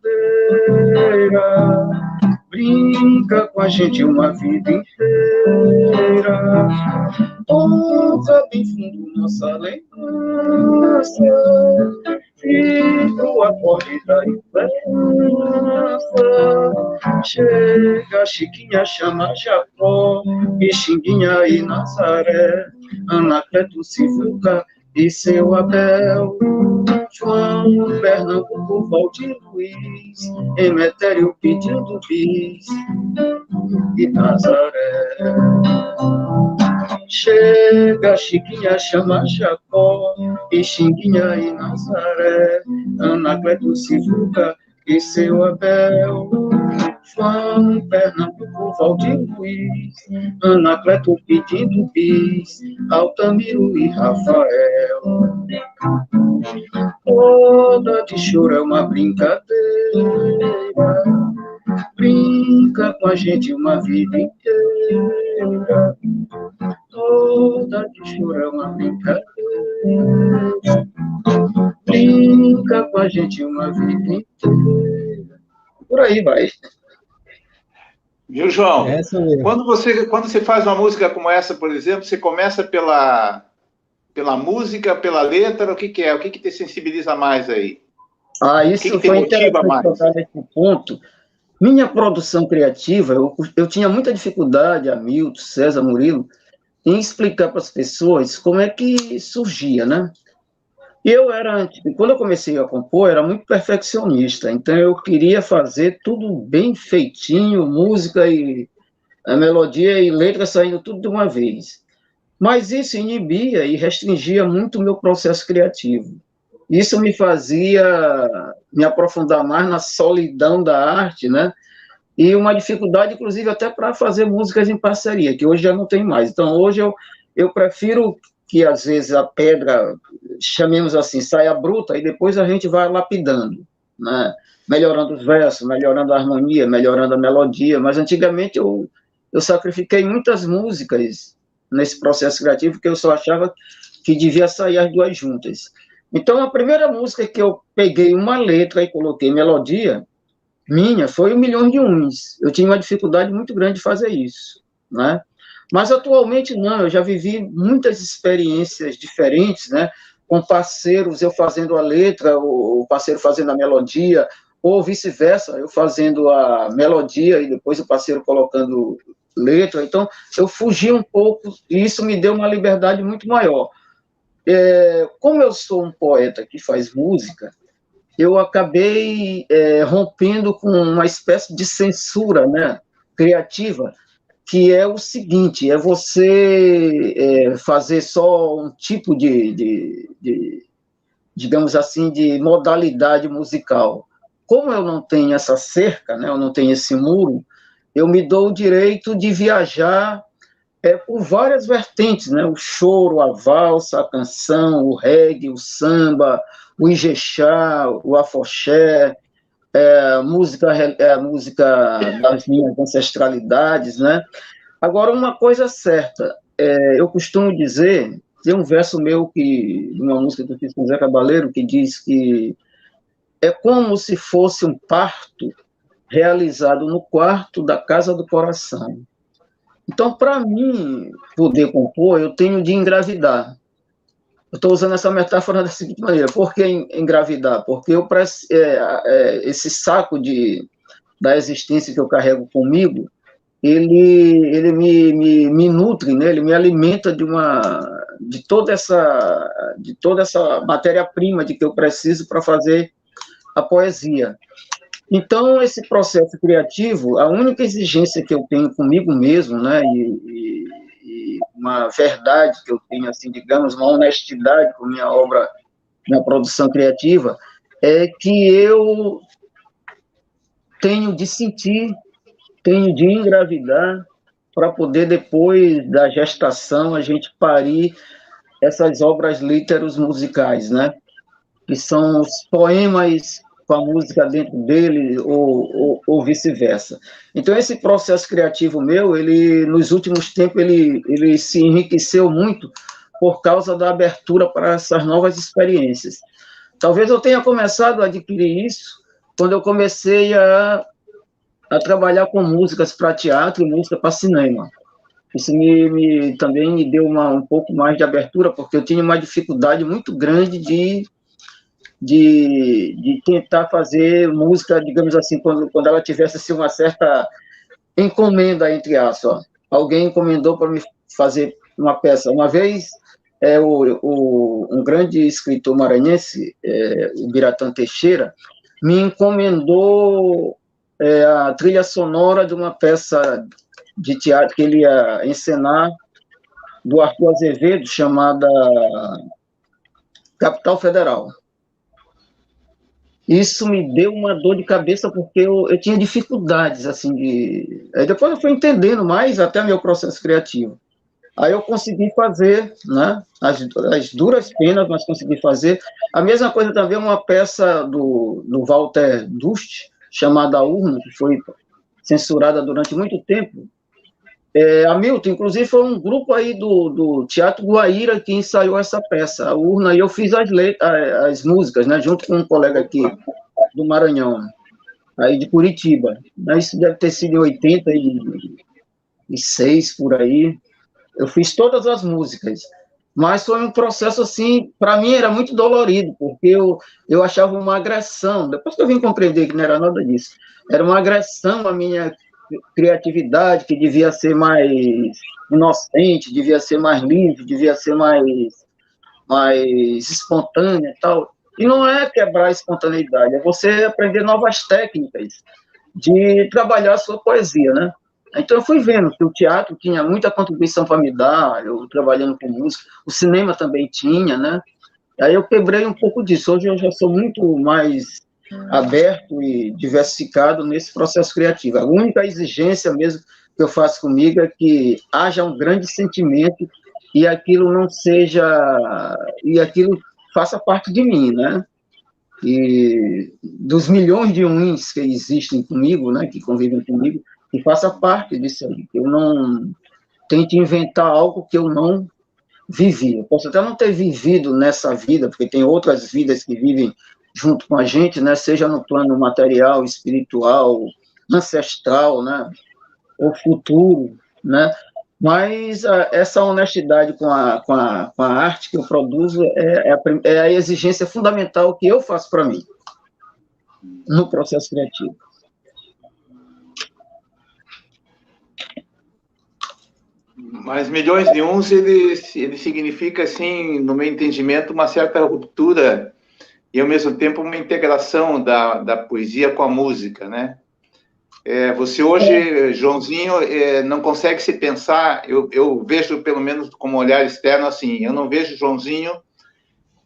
brinca com a gente uma vida inteira, toca bem fundo nossa lembrança, vibra o acorde da esperança. Chega Chiquinha, chama Jacó, Pixinguinha e Nazaré, Anacleto, Sivuca e seu Abel, João, Pernambuco, Valdir Luiz, Emetério pedindo bis e Nazaré. Chega Chiquinha, chama Jacó, Pixinguinha e Nazaré, Anacleto, Sivuca e seu Abel, João, Pernambuco, Valdir Luiz, Anacleto pedindo bis, Altamiro e Rafael. Roda de choro é uma brincadeira, brinca com a gente uma vida inteira. Roda de choro é uma brincadeira, brinca com a gente uma vida inteira. Por aí vai. Viu, João? Quando você faz uma música como essa, por exemplo, você começa pela música, pela letra, o que é? O que te sensibiliza mais aí? Isso que foi interessante tocar nesse ponto. Minha produção criativa, eu tinha muita dificuldade, Hamilton, César, Murilo, em explicar para as pessoas como é que surgia, né? Quando eu comecei a compor, era muito perfeccionista, então eu queria fazer tudo bem feitinho, música e a melodia e letra saindo tudo de uma vez. Mas isso inibia e restringia muito o meu processo criativo. Isso me fazia me aprofundar mais na solidão da arte, né? E uma dificuldade, inclusive, até para fazer músicas em parceria, que hoje já não tem mais. Então, hoje eu prefiro que, às vezes, a pedra, chamemos assim, saia bruta, e depois a gente vai lapidando, né? Melhorando os versos, melhorando a harmonia, melhorando a melodia. Mas, antigamente, eu sacrifiquei muitas músicas nesse processo criativo, porque eu só achava que devia sair as duas juntas. Então, a primeira música que eu peguei uma letra e coloquei melodia, minha, foi 1 Milhão de Uns. Eu tinha uma dificuldade muito grande de fazer isso, né? Mas, atualmente, não. Eu já vivi muitas experiências diferentes, né? Com parceiros, eu fazendo a letra, o parceiro fazendo a melodia, ou vice-versa, eu fazendo a melodia e depois o parceiro colocando letra. Então, eu fugi um pouco e isso me deu uma liberdade muito maior. Como eu sou um poeta que faz música, eu acabei rompendo com uma espécie de censura, né, criativa, que é o seguinte, é você fazer só um tipo digamos assim, de modalidade musical. Como eu não tenho essa cerca, né, eu não tenho esse muro, eu me dou o direito de viajar por várias vertentes, né? O choro, a valsa, a canção, o reggae, o samba, o ijexá, o afoxé, música das minhas ancestralidades, né? Agora, uma coisa certa, eu costumo dizer, tem um verso meu, uma música que eu fiz com o Zé Cabaleiro, que diz que é como se fosse um parto realizado no quarto da casa do coração. Então, para mim poder compor, eu tenho de engravidar. Eu estou usando essa metáfora da seguinte maneira: por que engravidar? Porque esse saco da existência que eu carrego comigo, ele me nutre, né? Ele me alimenta de toda essa matéria-prima de que eu preciso para fazer a poesia. Então, esse processo criativo, a única exigência que eu tenho comigo mesmo, né, e e uma verdade que eu tenho, assim, digamos, uma honestidade com minha obra, minha produção criativa, é que eu tenho de sentir, tenho de engravidar, para poder, depois da gestação, a gente parir essas obras líteros musicais, né? Que são os poemas com a música dentro dele, ou vice-versa. Então, esse processo criativo meu, ele, nos últimos tempos, ele se enriqueceu muito por causa da abertura para essas novas experiências. Talvez eu tenha começado a adquirir isso quando eu comecei a trabalhar com músicas para teatro e música para cinema. Isso também me deu um pouco mais de abertura, porque eu tinha uma dificuldade muito grande de tentar fazer música, digamos assim, quando ela tivesse assim, uma certa encomenda, entre aspas. Ó. Alguém encomendou para me fazer uma peça. Uma vez, um grande escritor maranhense, o Biratã Teixeira, me encomendou a trilha sonora de uma peça de teatro que ele ia encenar, do Arthur Azevedo, chamada Capital Federal. Isso me deu uma dor de cabeça, porque eu tinha dificuldades, assim, depois eu fui entendendo mais até meu processo criativo. Aí eu consegui fazer, né, as duras penas, mas consegui fazer. A mesma coisa também, uma peça do Walter Dust, chamada A Urna, que foi censurada durante muito tempo. Hamilton, inclusive, foi um grupo aí do Teatro Guaíra que ensaiou essa peça, A Urna, e eu fiz as músicas, né, junto com um colega aqui do Maranhão, aí de Curitiba. Isso deve ter sido em 86, por aí. Eu fiz todas as músicas, mas foi um processo, assim, para mim era muito dolorido, porque eu achava uma agressão, depois que eu vim compreender que não era nada disso, era uma agressão à minha criatividade, que devia ser mais inocente, devia ser mais livre, devia ser mais espontânea e tal. E não é quebrar a espontaneidade, é você aprender novas técnicas de trabalhar a sua poesia, né? Então eu fui vendo que o teatro tinha muita contribuição para me dar, eu trabalhando com música, o cinema também tinha, né? Aí eu quebrei um pouco disso, hoje eu já sou muito mais aberto e diversificado nesse processo criativo. A única exigência mesmo que eu faço comigo é que haja um grande sentimento e aquilo não seja... e aquilo faça parte de mim, né? E dos milhões de uns que existem comigo, né, que convivem comigo, que faça parte disso aí, que eu não tente inventar algo que eu não vivi. Eu posso até não ter vivido nessa vida, porque tem outras vidas que vivem junto com a gente, né, seja no plano material, espiritual, ancestral, né, ou futuro, né, mas essa honestidade com a arte que eu produzo é a exigência fundamental que eu faço para mim, no processo criativo. Mas Milhões de Uns, ele significa, assim, no meu entendimento, uma certa ruptura e, ao mesmo tempo, uma integração da poesia com a música, né? Você hoje, Joãozinho, não consegue se pensar, eu vejo, pelo menos como olhar externo, assim, eu não vejo Joãozinho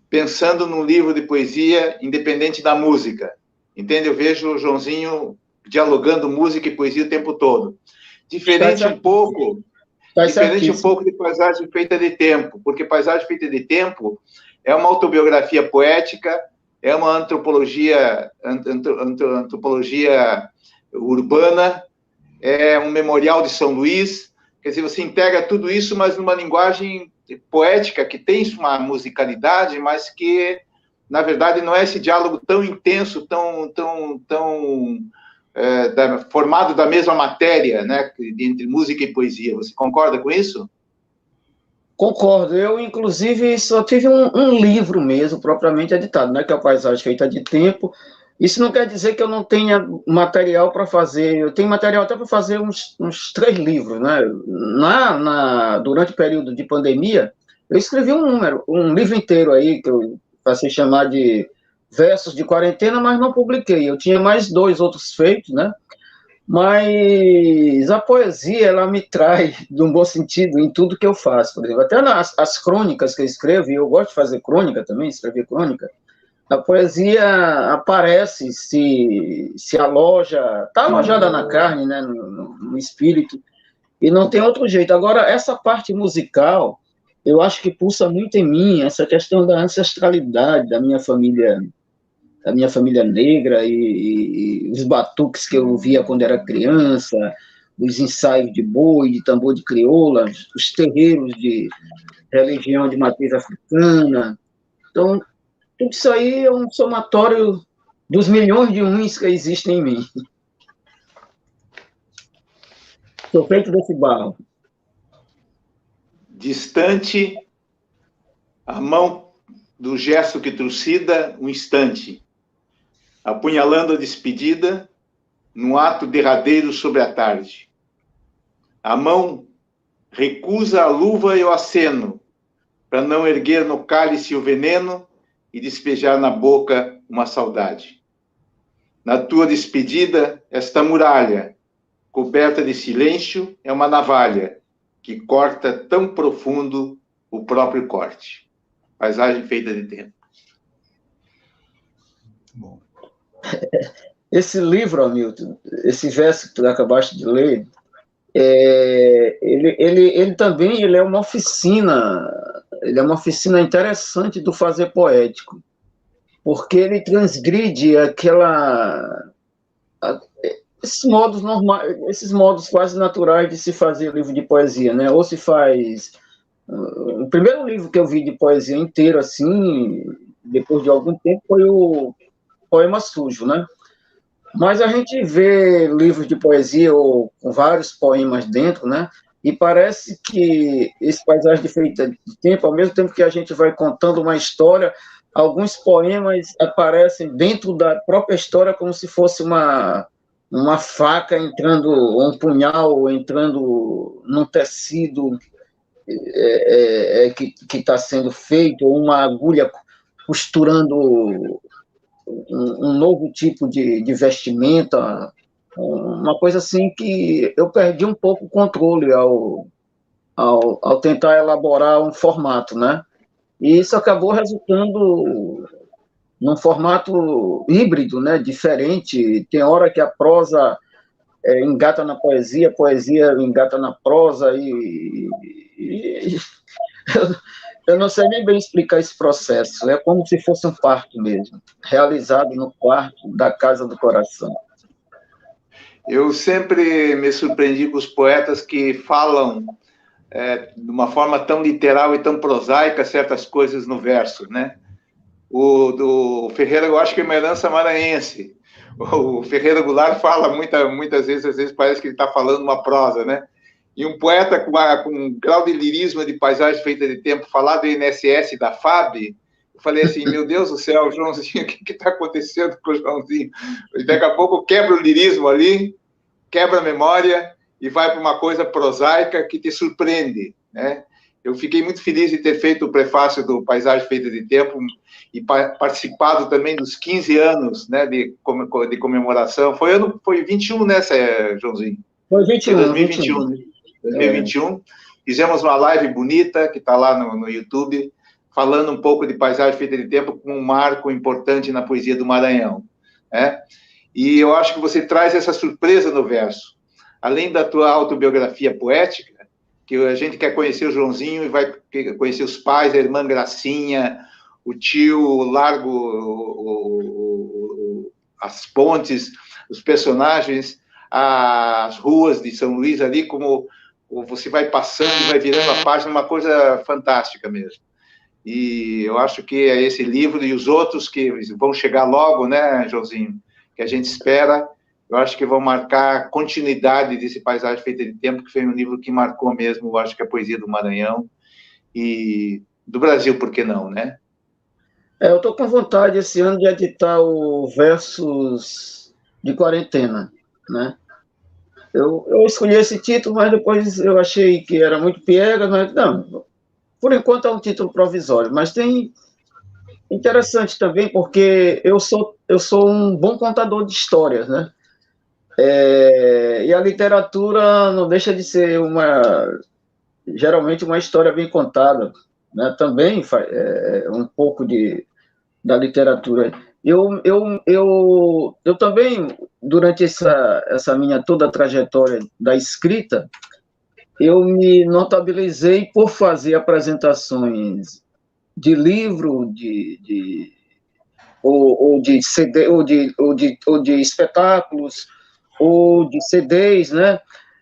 pensando num livro de poesia independente da música, entende? Eu vejo o Joãozinho dialogando música e poesia o tempo todo. Diferente um pouco de Paisagem Feita de Tempo, porque Paisagem Feita de Tempo é uma autobiografia poética, é uma antropologia urbana, é um memorial de São Luís, quer dizer, você integra tudo isso, mas numa linguagem poética que tem uma musicalidade, mas que, na verdade, não é esse diálogo tão intenso, formado da mesma matéria, né, entre música e poesia. Você concorda com isso? Concordo. Eu, inclusive, só tive um livro mesmo, propriamente editado, né, que é a Paisagem Feita de Tempo. Isso não quer dizer que eu não tenha material para fazer. Eu tenho material até para fazer uns 3 livros, né? Durante o período de pandemia, eu escrevi um livro inteiro aí, que eu passei a chamar de Versos de Quarentena, mas não publiquei. Eu tinha mais 2 outros feitos, né? Mas a poesia, ela me trai, de um bom sentido, em tudo que eu faço. Por exemplo, até as crônicas que eu escrevo, e eu gosto de fazer crônica também, escrever crônica, a poesia aparece, se aloja, está alojada na carne, né, no espírito, e não tem outro jeito. Agora, essa parte musical, eu acho que pulsa muito em mim, essa questão da ancestralidade da minha família negra, e os batuques que eu ouvia quando era criança, os ensaios de boi, de tambor de crioula, os terreiros de religião de matriz africana. Então, tudo isso aí é um somatório dos milhões de uns que existem em mim. Sou feito desse barro. Distante, a mão do gesto que trucida, um instante. Apunhalando a despedida, num ato derradeiro sobre a tarde. A mão recusa a luva e o aceno, para não erguer no cálice o veneno e despejar na boca uma saudade. Na tua despedida, esta muralha, coberta de silêncio, é uma navalha que corta tão profundo o próprio corte. Paisagem feita de tempo. Bom. Esse livro, Hamilton, esse verso que tu acabaste de ler, ele também é uma oficina, interessante do fazer poético, porque ele transgride esses modos quase naturais de se fazer livro de poesia, né? Ou se faz... O primeiro livro que eu vi de poesia inteiro, assim, depois de algum tempo, foi o Poema Sujo, né? Mas a gente vê livros de poesia ou com vários poemas dentro, né? E parece que esse Paisagem Feita de Tempo, ao mesmo tempo que a gente vai contando uma história, alguns poemas aparecem dentro da própria história como se fosse uma faca entrando, ou um punhal entrando num tecido que está sendo feito, ou uma agulha costurando um novo tipo de vestimenta, uma coisa assim que eu perdi um pouco o controle ao tentar elaborar um formato, né? E isso acabou resultando num formato híbrido, né? Diferente. Tem hora que a prosa engata na poesia, a poesia engata na prosa, e eu não sei nem bem explicar esse processo. É como se fosse um parto mesmo, realizado no quarto da casa do coração. Eu sempre me surpreendi com os poetas que falam de uma forma tão literal e tão prosaica certas coisas no verso, né? O do Ferreira, eu acho que é uma herança maranhense. O Ferreira Goulart fala muitas vezes, às vezes parece que ele está falando uma prosa, né? E um poeta com um grau de lirismo de Paisagem Feita de Tempo, falar do INSS, da FAB, eu falei assim, meu Deus do céu, Joãozinho, o que está acontecendo com o Joãozinho? E daqui a pouco quebra o lirismo ali, quebra a memória e vai para uma coisa prosaica que te surpreende, né? Eu fiquei muito feliz de ter feito o prefácio do Paisagem Feita de Tempo e participado também dos 15 anos, né, de comemoração. Foi 21, né, Joãozinho? Foi 21. Foi 2021, né? 2021. Fizemos uma live bonita, que está lá no YouTube, falando um pouco de Paisagem Feita de Tempo como um marco importante na poesia do Maranhão, né? E eu acho que você traz essa surpresa no verso. Além da tua autobiografia poética, que a gente quer conhecer o Joãozinho e vai conhecer os pais, a irmã Gracinha, o tio, o largo, as pontes, os personagens, as ruas de São Luís ali, como você vai passando e vai virando a página, uma coisa fantástica mesmo. E eu acho que é esse livro e os outros que vão chegar logo, né, Joãozinho, que a gente espera, eu acho que vão marcar a continuidade desse Paisagem Feita de Tempo, que foi um livro que marcou mesmo, eu acho que a poesia do Maranhão e do Brasil, por que não, né? Eu estou com vontade esse ano de editar o Versos de Quarentena, né? Eu escolhi esse título, mas depois eu achei que era muito piega, mas não, por enquanto é um título provisório, mas tem interessante também, porque eu sou um bom contador de histórias, né? E a literatura não deixa de ser geralmente uma história bem contada, né? Também um pouco da literatura. Eu também, durante essa minha toda trajetória da escrita, eu me notabilizei por fazer apresentações de livro, ou de CD, ou de espetáculos, ou de CDs, né?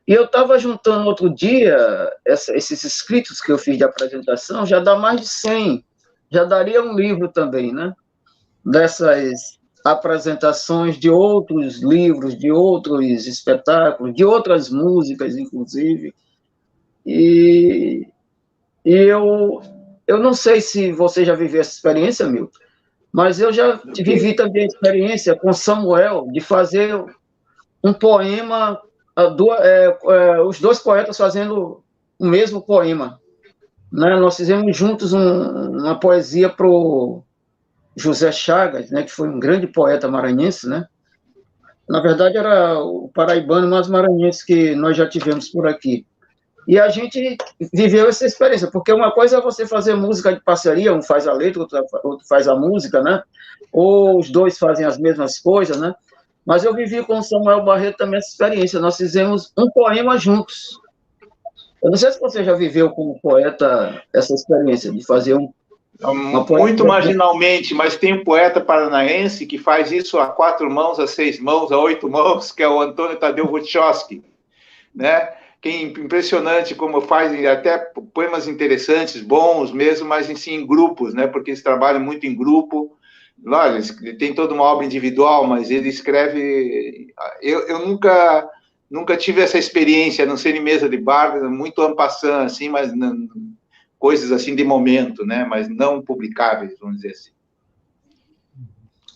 E eu estava juntando outro dia esses escritos que eu fiz de apresentação, já dá mais de 100, já daria um livro também, né? Dessas apresentações de outros livros, de outros espetáculos, de outras músicas, inclusive. E eu não sei se você já viveu essa experiência, Milton, mas eu já vivi também a experiência com Samuel de fazer um poema, os dois poetas fazendo o mesmo poema, né? Nós fizemos juntos uma poesia para o José Chagas, né, que foi um grande poeta maranhense, né? Na verdade, era o paraibano mais maranhense que nós já tivemos por aqui. E a gente viveu essa experiência, porque uma coisa é você fazer música de parceria, um faz a letra, outro faz a música, né? Ou os dois fazem as mesmas coisas, né? Mas eu vivi com o Samuel Barreto também essa experiência. Nós fizemos um poema juntos. Eu não sei se você já viveu como poeta essa experiência de fazer uma poesia. Muito marginalmente, mas tem um poeta paranaense que faz isso a 4 mãos, a 6 mãos, a 8 mãos, que é o Antônio Tadeu Wojciechowski, né? Que é impressionante como fazem até poemas interessantes, bons mesmo, mas em grupos, né? Porque eles trabalham muito em grupo. Lógico, ele tem toda uma obra individual, mas ele escreve... Eu nunca tive essa experiência, a não ser em mesa de bar, muito en passant, assim, mas não, coisas assim de momento, né? Mas não publicáveis, vamos dizer assim.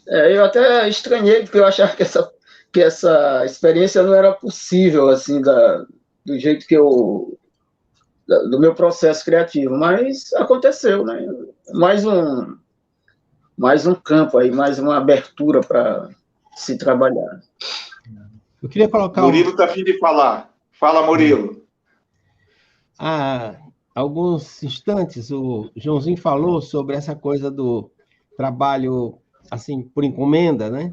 Eu até estranhei, porque eu achava que essa experiência não era possível, assim, do jeito do meu processo criativo, mas aconteceu, né? Mais um campo aí, mais uma abertura para se trabalhar. Eu queria colocar... Murilo está a fim de falar. Fala, Murilo. Há alguns instantes, o Joãozinho falou sobre essa coisa do trabalho, assim, por encomenda, né?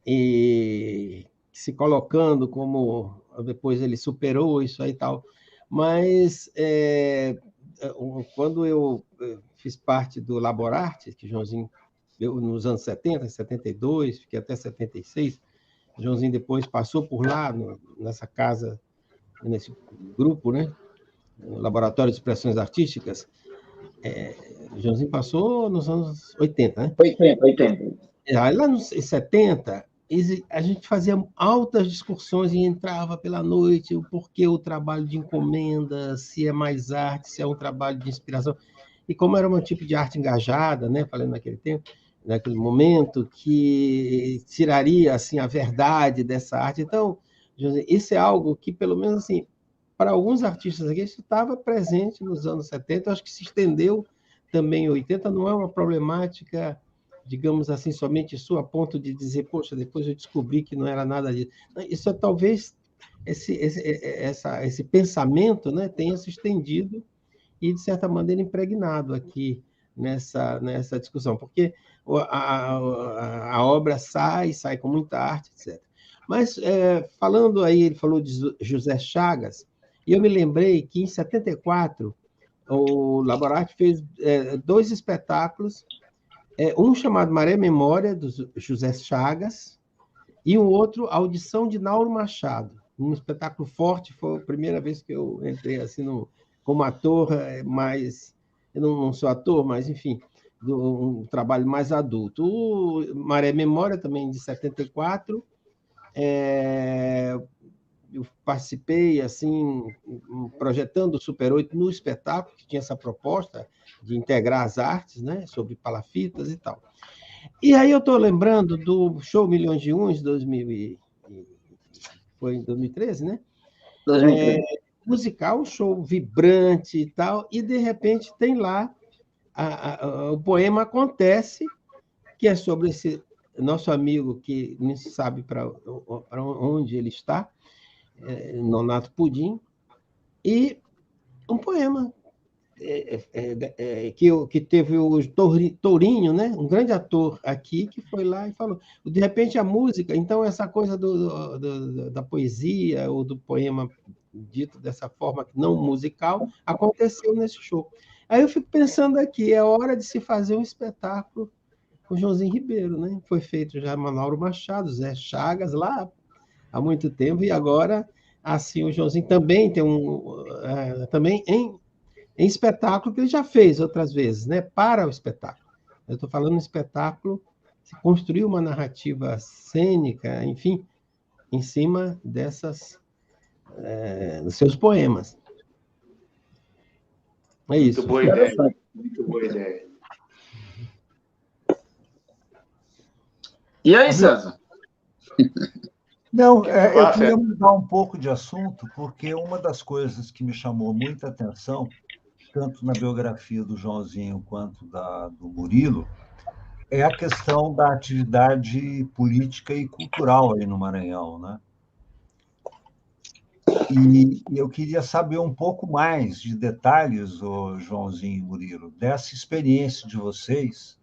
E se colocando como... Depois ele superou isso aí e tal. Mas quando eu fiz parte do Laborarte, que Joãozinho, nos anos 70, 72, fiquei até 76, Joãozinho depois passou por lá, nessa casa, nesse grupo, né? No Laboratório de Expressões Artísticas. Joãozinho passou nos anos 80, né? 80. Aí, lá nos 70, a gente fazia altas discussões e entrava pela noite, o porquê o trabalho de encomenda, se é mais arte, se é um trabalho de inspiração. E como era um tipo de arte engajada, né? Falando naquele tempo, naquele momento, que tiraria assim a verdade dessa arte. Então, isso é algo que, pelo menos assim, para alguns artistas aqui, isso estava presente nos anos 70, acho que se estendeu também em 80, não é uma problemática, digamos assim, somente sua, a ponto de dizer, poxa, depois eu descobri que não era nada disso. Isso é talvez esse pensamento, né, tenha se estendido e, de certa maneira, impregnado aqui nessa discussão, porque a obra sai com muita arte, etc. Mas, falando aí, ele falou de José Chagas, e eu me lembrei que, em 74, o Laborarte fez 2 espetáculos, um chamado Maré Memória, do José Chagas, e um outro, Audição de Nauro Machado. Um espetáculo forte, foi a primeira vez que eu entrei assim como ator, mais... Eu não sou ator, mas, enfim, um trabalho mais adulto. O Maré Memória, também, de 74, eu participei, assim, projetando o Super 8 no espetáculo, que tinha essa proposta de integrar as artes, né, sobre palafitas e tal. E aí eu estou lembrando do show Milhões de Uns, foi em 2013, né? 2013. Musical, show vibrante e tal, e de repente tem lá o poema Acontece, que é sobre nosso amigo, que não se sabe para onde ele está, Nonato Pudim, e um poema que teve o Tourinho, né? Um grande ator aqui, que foi lá e falou. De repente, a música, então, essa coisa da poesia ou do poema dito dessa forma não musical, aconteceu nesse show. Aí eu fico pensando aqui, é hora de se fazer um espetáculo com Joãozinho Ribeiro, né? Foi feito já Manauro Machado, Zé Chagas, lá há muito tempo, e agora, assim, o Joãozinho também tem também em espetáculo que ele já fez outras vezes, né? Para o espetáculo. Eu estou falando um espetáculo, se construiu uma narrativa cênica, enfim, em cima dos seus poemas. É isso. Muito boa ideia. Muito boa ideia. E aí, César? Não, eu queria mudar um pouco de assunto, porque uma das coisas que me chamou muita atenção, tanto na biografia do Joãozinho quanto do Murilo, é a questão da atividade política e cultural aí no Maranhão, né? E eu queria saber um pouco mais de detalhes, Joãozinho e Murilo, dessa experiência de vocês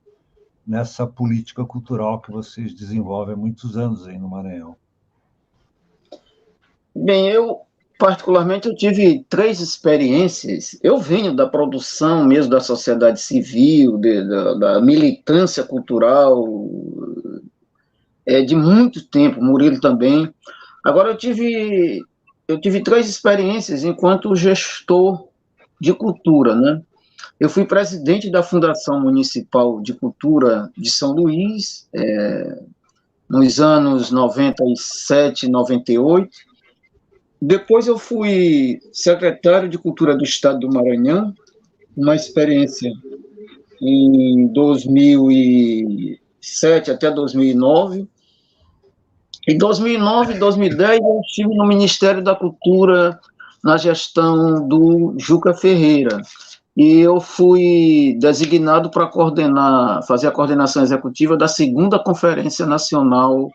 nessa política cultural que vocês desenvolvem há muitos anos aí no Maranhão. Bem, particularmente, eu tive 3 experiências. Eu venho da produção mesmo da sociedade civil, da militância cultural, de muito tempo, Murilo também. Agora, eu tive 3 experiências enquanto gestor de cultura, né? Eu fui presidente da Fundação Municipal de Cultura de São Luís, nos anos 97, 98. Depois eu fui secretário de Cultura do Estado do Maranhão, uma experiência em 2007 até 2009. Em 2009 e 2010, eu estive no Ministério da Cultura, na gestão do Juca Ferreira. E eu fui designado para fazer a coordenação executiva da 2ª Conferência Nacional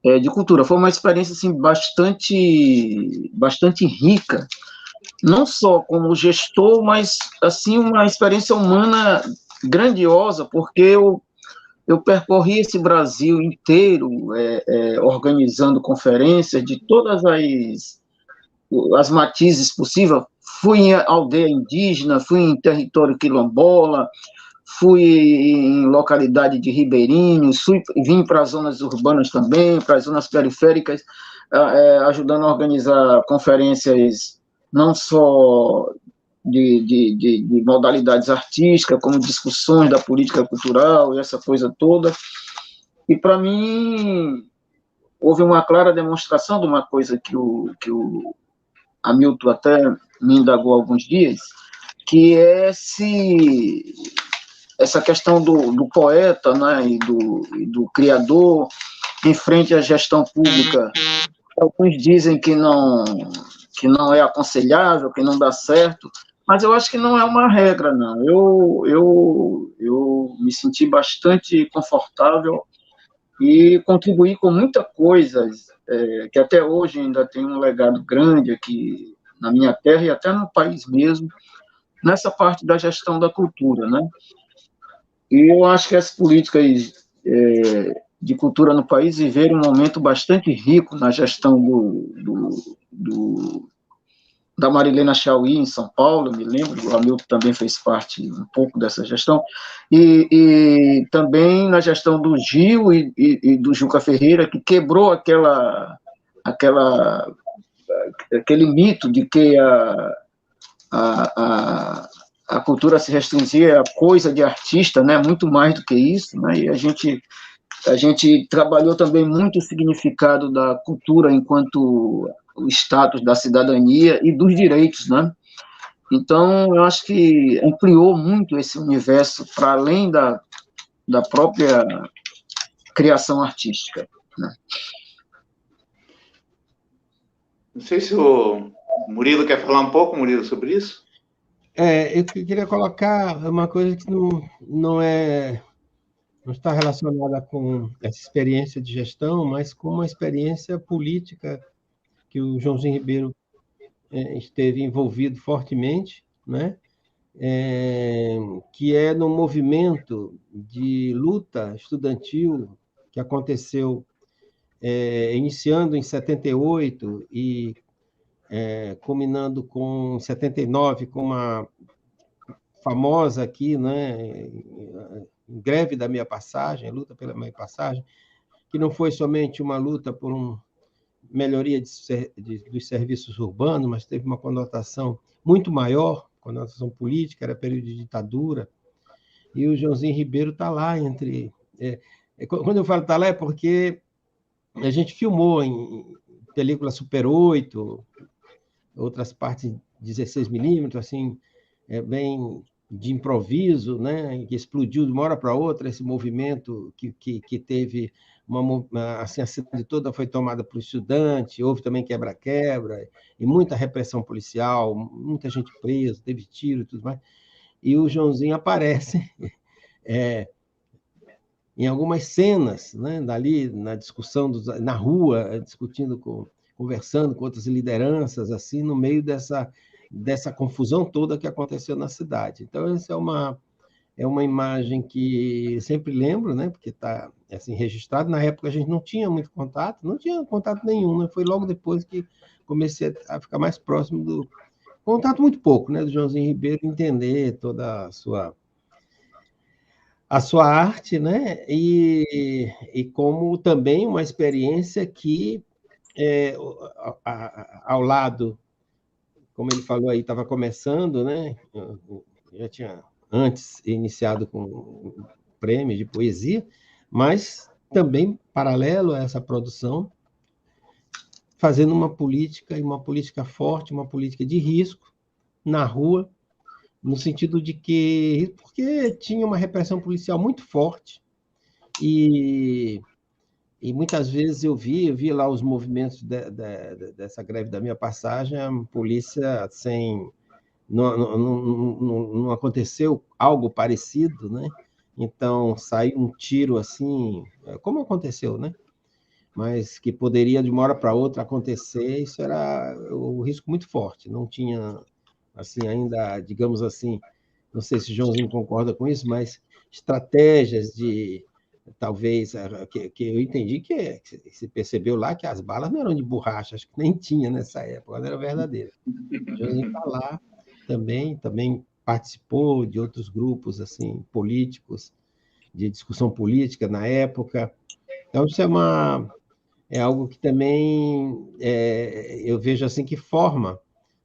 de Cultura. Foi uma experiência assim, bastante rica, não só como gestor, mas assim, uma experiência humana grandiosa, porque eu percorri esse Brasil inteiro, organizando conferências de todas as matizes possíveis. Fui em aldeia indígena, fui em território quilombola, fui em localidade de ribeirinhos, vim para as zonas urbanas também, para as zonas periféricas, ajudando a organizar conferências não só de modalidades artísticas, como discussões da política cultural e essa coisa toda. E, para mim, houve uma clara demonstração de uma coisa que o Hamilton até me indagou há alguns dias, que é essa questão do poeta, né, e do criador em frente à gestão pública. Alguns dizem que não é aconselhável, que não dá certo, mas eu acho que não é uma regra, não. Eu me senti bastante confortável e contribuí com muita coisa, que até hoje ainda tem um legado grande aqui na minha terra e até no país mesmo, nessa parte da gestão da cultura, né? E eu acho que as políticas de cultura no país viveram um momento bastante rico na gestão da Marilena Chauí, em São Paulo, me lembro, o Hamilton também fez parte um pouco dessa gestão, e também na gestão do Gil e do Juca Ferreira, que quebrou aquele mito de que a cultura se restringir a coisa de artista, né, muito mais do que isso, né, e a gente trabalhou também muito o significado da cultura enquanto o status da cidadania e dos direitos, né? Então, eu acho que ampliou muito esse universo para além da própria criação artística, né? Não sei se o Murilo quer falar um pouco, Murilo, sobre isso? Eu queria colocar uma coisa que não é não está relacionada com essa experiência de gestão, mas com uma experiência política que o Joãozinho Ribeiro esteve envolvido fortemente, né? Que é no movimento de luta estudantil que aconteceu iniciando em 78 e culminando com 79, com uma famosa aqui, né, greve da meia passagem, luta pela meia passagem, que não foi somente uma luta por uma melhoria dos serviços urbanos, mas teve uma conotação muito maior, conotação política, era período de ditadura, e o Joãozinho Ribeiro está lá entre... quando eu falo está lá é porque a gente filmou em película Super 8, outras partes 16mm, assim, bem de improviso, né, que explodiu de uma hora para outra, esse movimento que teve assim, a cidade toda foi tomada por estudante, houve também quebra-quebra, e muita repressão policial, muita gente presa, teve tiro e tudo mais, e o Joãozinho aparece em algumas cenas, né, dali, na discussão, na rua, conversando com outras lideranças, assim, no meio dessa confusão toda que aconteceu na cidade. Então, essa é uma imagem que sempre lembro, né, porque está assim, registrado. Na época, a gente não tinha muito contato, não tinha contato nenhum, né? Foi logo depois que comecei a ficar mais próximo do... Contato muito pouco, né, do Joãozinho Ribeiro, entender toda a sua arte, né, e como também uma experiência que, ao lado, como ele falou aí, estava começando, né, já tinha antes iniciado com um prêmio de poesia, mas também, paralelo a essa produção, fazendo uma política forte, uma política de risco na rua, no sentido de que... Porque tinha uma repressão policial muito forte e muitas vezes eu vi lá os movimentos dessa greve da minha passagem, a polícia sem... Não aconteceu algo parecido, né? Então, saiu um tiro assim, como aconteceu, né? Mas que poderia, de uma hora para outra, acontecer, isso era o risco muito forte. Não tinha, assim, ainda, digamos assim, não sei se o Joãozinho concorda com isso, mas estratégias de, talvez, que eu entendi que se percebeu lá que as balas não eram de borracha, acho que nem tinha nessa época, não era verdadeira. O Joãozinho está lá também participou de outros grupos assim políticos, de discussão política na época. Então, isso é algo que também eu vejo assim que forma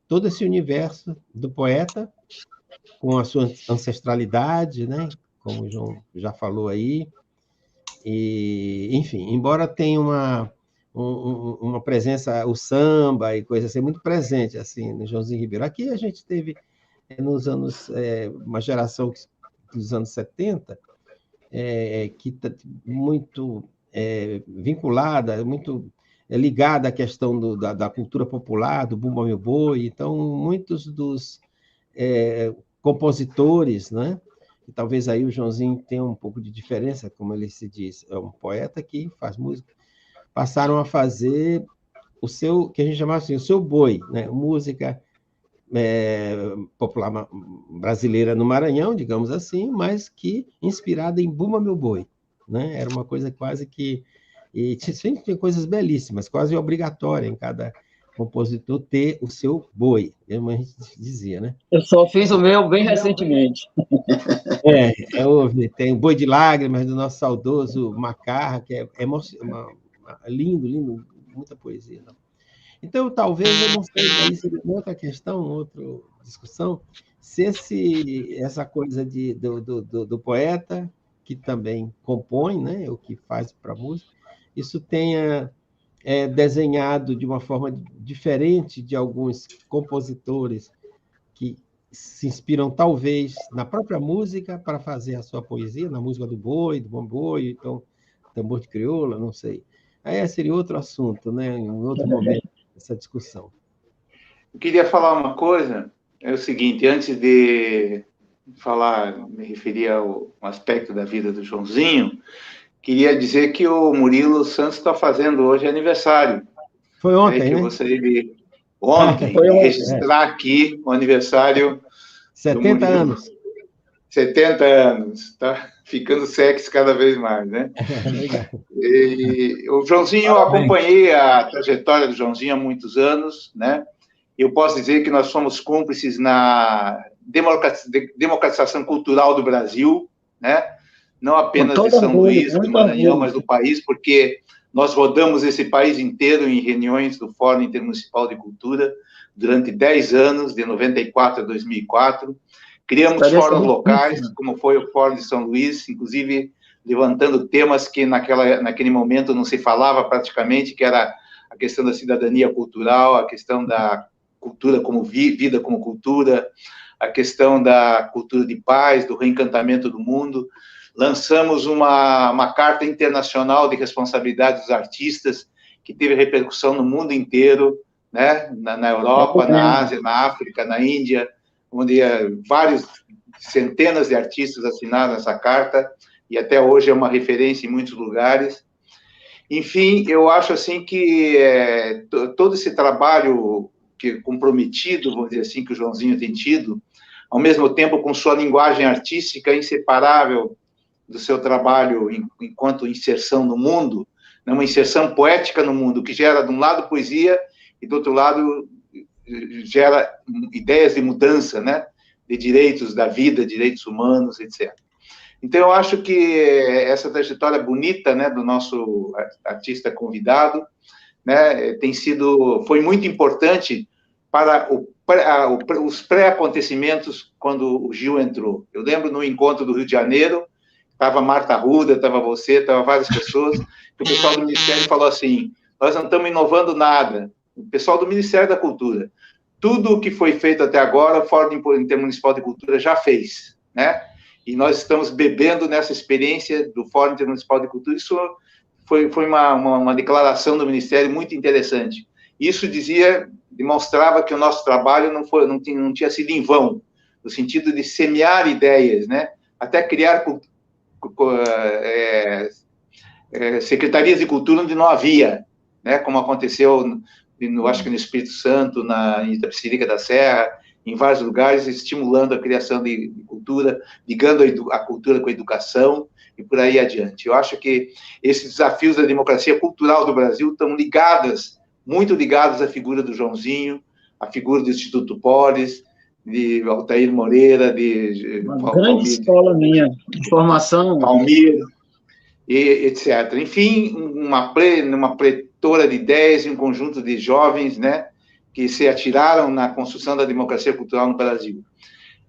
todo esse universo do poeta, com a sua ancestralidade, né? Como o João já falou aí. E, enfim, embora tenha uma presença, o samba e coisa assim, muito presente assim, no Joãozinho Ribeiro. Aqui a gente teve, nos anos, uma geração dos anos 70, que está muito vinculada, muito ligada à questão da cultura popular, do Bumba Meu Boi. Então, muitos dos compositores, né? E talvez aí o Joãozinho tenha um pouco de diferença, como ele se diz, é um poeta que faz música, passaram a fazer o seu, que a gente chamava assim, o seu boi, né? Música popular brasileira no Maranhão, digamos assim, mas que inspirada em Bumba Meu Boi, né? Era uma coisa quase que... E sempre tem coisas belíssimas, quase obrigatória em cada compositor ter o seu boi, como a gente dizia, né? Eu só fiz o meu bem recentemente. Tem o Boi de Lágrimas, do nosso saudoso Macarra, que é lindo, lindo, muita poesia. Não? Então, talvez, eu não sei, aí seria outra questão, outra discussão, se essa coisa do poeta, que também compõe, né, o que faz para a música, isso tenha desenhado de uma forma diferente de alguns compositores que se inspiram, talvez, na própria música para fazer a sua poesia, na música do boi, do boi, então, tambor de crioula, não sei. Aí seria outro assunto, né, em outro momento, essa discussão. Eu queria falar uma coisa, é o seguinte, antes de me referir ao aspecto da vida do Joãozinho, queria dizer que o Murilo Santos está fazendo hoje aniversário. Foi ontem, que né? eu gostaria de ontem registrar aqui o aniversário 70 anos. 70 anos, tá ficando sexy cada vez mais, né? Legal. E o Joãozinho, eu acompanhei a trajetória do Joãozinho há muitos anos, né? Eu posso dizer que nós fomos cúmplices na democratização cultural do Brasil, né? Não apenas de São Luís, do Maranhão, mas do país, porque nós rodamos esse país inteiro em reuniões do Fórum Intermunicipal de Cultura durante 10 anos, de 94 a 2004. Criamos fóruns locais, como foi o Fórum de São Luís, inclusive levantando temas que naquele momento não se falava praticamente, que era a questão da cidadania cultural, a questão da cultura como vida como cultura, a questão da cultura de paz, do reencantamento do mundo. Lançamos uma carta internacional de responsabilidade dos artistas, que teve repercussão no mundo inteiro, né? Na Europa, na Ásia, na África, na Índia, onde centenas de artistas assinaram essa carta, e até hoje é uma referência em muitos lugares. Enfim, eu acho assim que todo esse trabalho comprometido, vamos dizer assim, que o Joãozinho tem tido, ao mesmo tempo com sua linguagem artística inseparável do seu trabalho enquanto inserção no mundo, né, uma inserção poética no mundo, que gera, de um lado, poesia, e, do outro lado, gera ideias de mudança, né, de direitos da vida, direitos humanos, etc. Então, eu acho que essa trajetória bonita, né, do nosso artista convidado, né, foi muito importante para os pré-acontecimentos quando o Gil entrou. Eu lembro no encontro do Rio de Janeiro, estava Marta Arruda, estava você, estava várias pessoas, que o pessoal do Ministério falou assim: nós não estamos inovando nada. O pessoal do Ministério da Cultura, tudo o que foi feito até agora, o Fórum Intermunicipal de Cultura já fez, né? E nós estamos bebendo nessa experiência do Fórum Intermunicipal de Cultura. Isso foi uma declaração do Ministério muito interessante. Isso demonstrava que o nosso trabalho não tinha sido em vão, no sentido de semear ideias, né? Até criar secretarias de cultura onde não havia, né? Como aconteceu, acho que no Espírito Santo, em Itapecerica da Serra, em vários lugares, estimulando a criação de cultura, ligando a cultura com a educação e por aí adiante. Eu acho que esses desafios da democracia cultural do Brasil estão muito ligados à figura do Joãozinho, à figura do Instituto Polis, de Altair Moreira, de uma grande escola minha, de formação. Palmiro, etc. Enfim, uma pletora de ideias e um conjunto de jovens, né, que se atiraram na construção da democracia cultural no Brasil.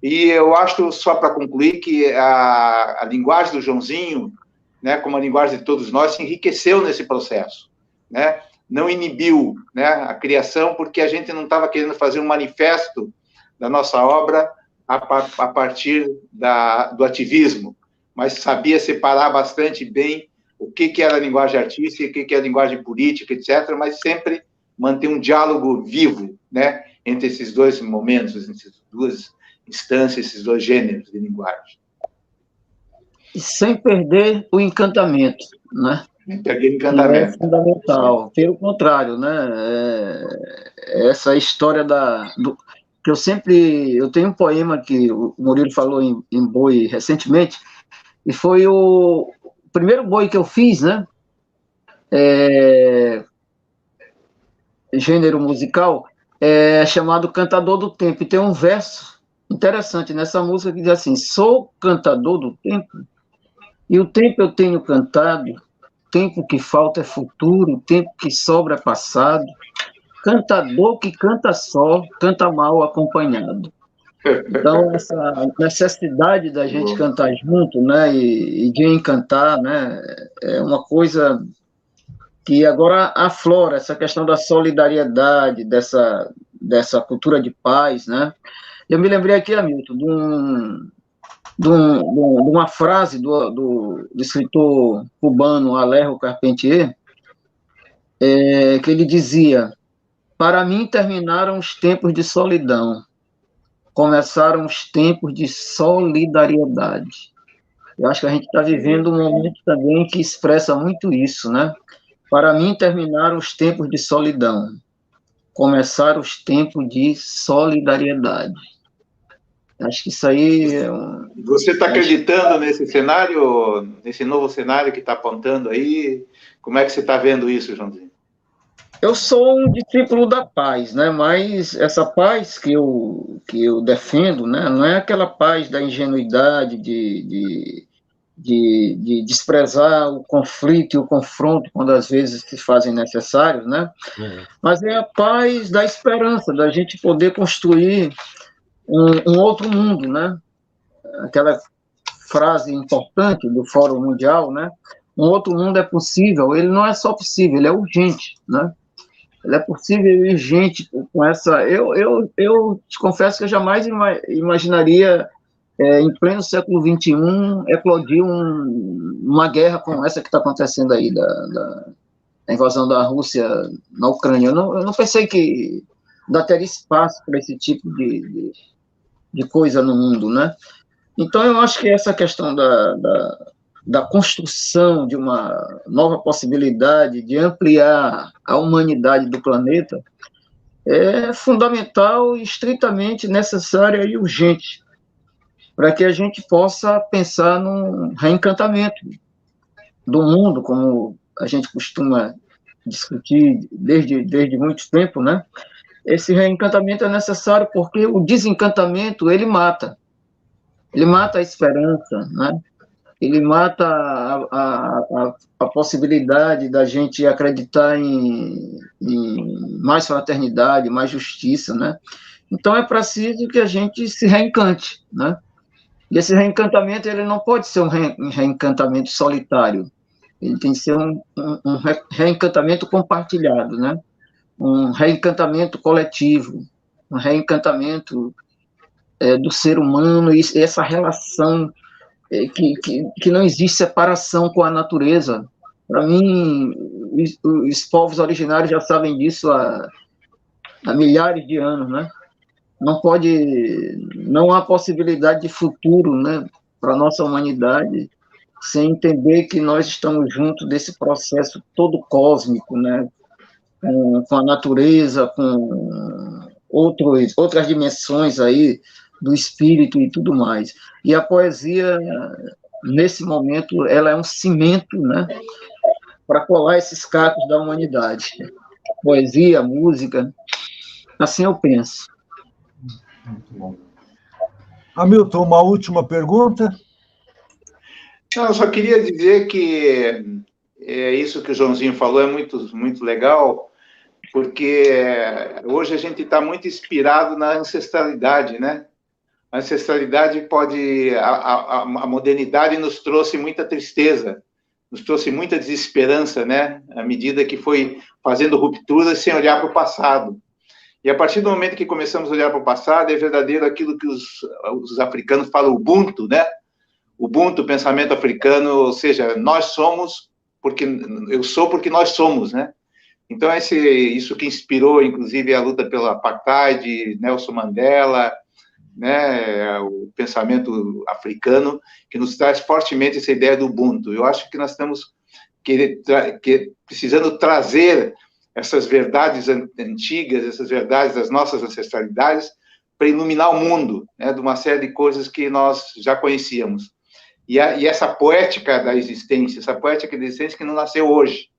E eu acho, só para concluir, que a linguagem do Joãozinho, né, como a linguagem de todos nós, se enriqueceu nesse processo, né? Não inibiu, né, a criação, porque a gente não estava querendo fazer um manifesto da nossa obra a partir do ativismo, mas sabia separar bastante bem o que era a linguagem artística, o que é a linguagem política, etc., mas sempre manter um diálogo vivo, né, entre esses dois momentos, entre essas duas instâncias, esses dois gêneros de linguagem. E sem perder o encantamento, né? Perder o encantamento. É fundamental. Pelo contrário, né? Essa história que eu tenho um poema que o Murilo falou em boi recentemente, e foi o primeiro boi que eu fiz, né? Gênero musical, chamado Cantador do Tempo, e tem um verso interessante nessa música que diz assim: sou cantador do tempo, e o tempo eu tenho cantado, tempo que falta é futuro, tempo que sobra é passado, cantador que canta só, canta mal acompanhado. Então, essa necessidade da gente cantar junto, né, e de encantar, né, é uma coisa que agora aflora, essa questão da solidariedade, dessa cultura de paz, né. Eu me lembrei aqui, Hamilton, de uma frase do escritor cubano Alejo Carpentier, que ele dizia: para mim terminaram os tempos de solidão, começaram os tempos de solidariedade. Eu acho que a gente está vivendo um momento também que expressa muito isso, né? Para mim, terminaram os tempos de solidão. Começaram os tempos de solidariedade. Acho que isso aí... Você está acreditando nesse cenário, nesse novo cenário que está apontando aí? Como é que você está vendo isso, Joãozinho? Eu sou um discípulo da paz, né? Mas essa paz que eu defendo, né? Não é aquela paz da ingenuidade, de desprezar o conflito e o confronto quando às vezes se fazem necessários, né? Mas é a paz da esperança, da gente poder construir um outro mundo, né? Aquela frase importante do Fórum Mundial, né? Um outro mundo é possível, ele não é só possível, ele é urgente, né? Ele é possível e urgente com essa... Eu te confesso que eu jamais imaginaria, em pleno século XXI, eclodir uma guerra como essa que está acontecendo aí, da invasão da Rússia na Ucrânia. Eu não pensei que ainda teria espaço para esse tipo de coisa no mundo, né? Então, eu acho que essa questão da construção de uma nova possibilidade de ampliar a humanidade do planeta é fundamental e estritamente necessária e urgente para que a gente possa pensar num reencantamento do mundo, como a gente costuma discutir desde muito tempo, né? Esse reencantamento é necessário porque o desencantamento, ele mata a esperança, né? Ele mata a possibilidade da gente acreditar em mais fraternidade, mais justiça, né? Então é preciso que a gente se reencante, né? E esse reencantamento, ele não pode ser um reencantamento solitário, ele tem que ser um reencantamento compartilhado, né? Um reencantamento coletivo, um reencantamento do ser humano e essa relação que não existe separação com a natureza. Para mim, os povos originários já sabem disso há milhares de anos, né? Não há possibilidade de futuro, né, para a nossa humanidade sem entender que nós estamos junto desse processo todo cósmico, né, com a natureza, com outras dimensões aí do espírito e tudo mais. E a poesia, nesse momento, ela é um cimento, né, para colar esses cacos da humanidade. Poesia, música, assim eu penso. Muito bom. Hamilton, uma última pergunta? Não, eu só queria dizer que isso que o Joãozinho falou é muito, muito legal, porque hoje a gente está muito inspirado na ancestralidade, né? A ancestralidade a modernidade nos trouxe muita tristeza, nos trouxe muita desesperança, né? À medida que foi fazendo rupturas sem olhar para o passado. E a partir do momento que começamos a olhar para o passado, é verdadeiro aquilo que os africanos falam, Ubuntu, né? Ubuntu, pensamento africano, ou seja, nós somos porque eu sou porque nós somos, né? Então, isso que inspirou, inclusive, a luta pelo apartheid, Nelson Mandela, né, o pensamento africano, que nos traz fortemente essa ideia do Ubuntu. Eu acho que nós estamos precisando trazer essas verdades antigas, essas verdades das nossas ancestralidades, para iluminar o mundo, né, de uma série de coisas que nós já conhecíamos. E essa poética da existência, que não nasceu hoje,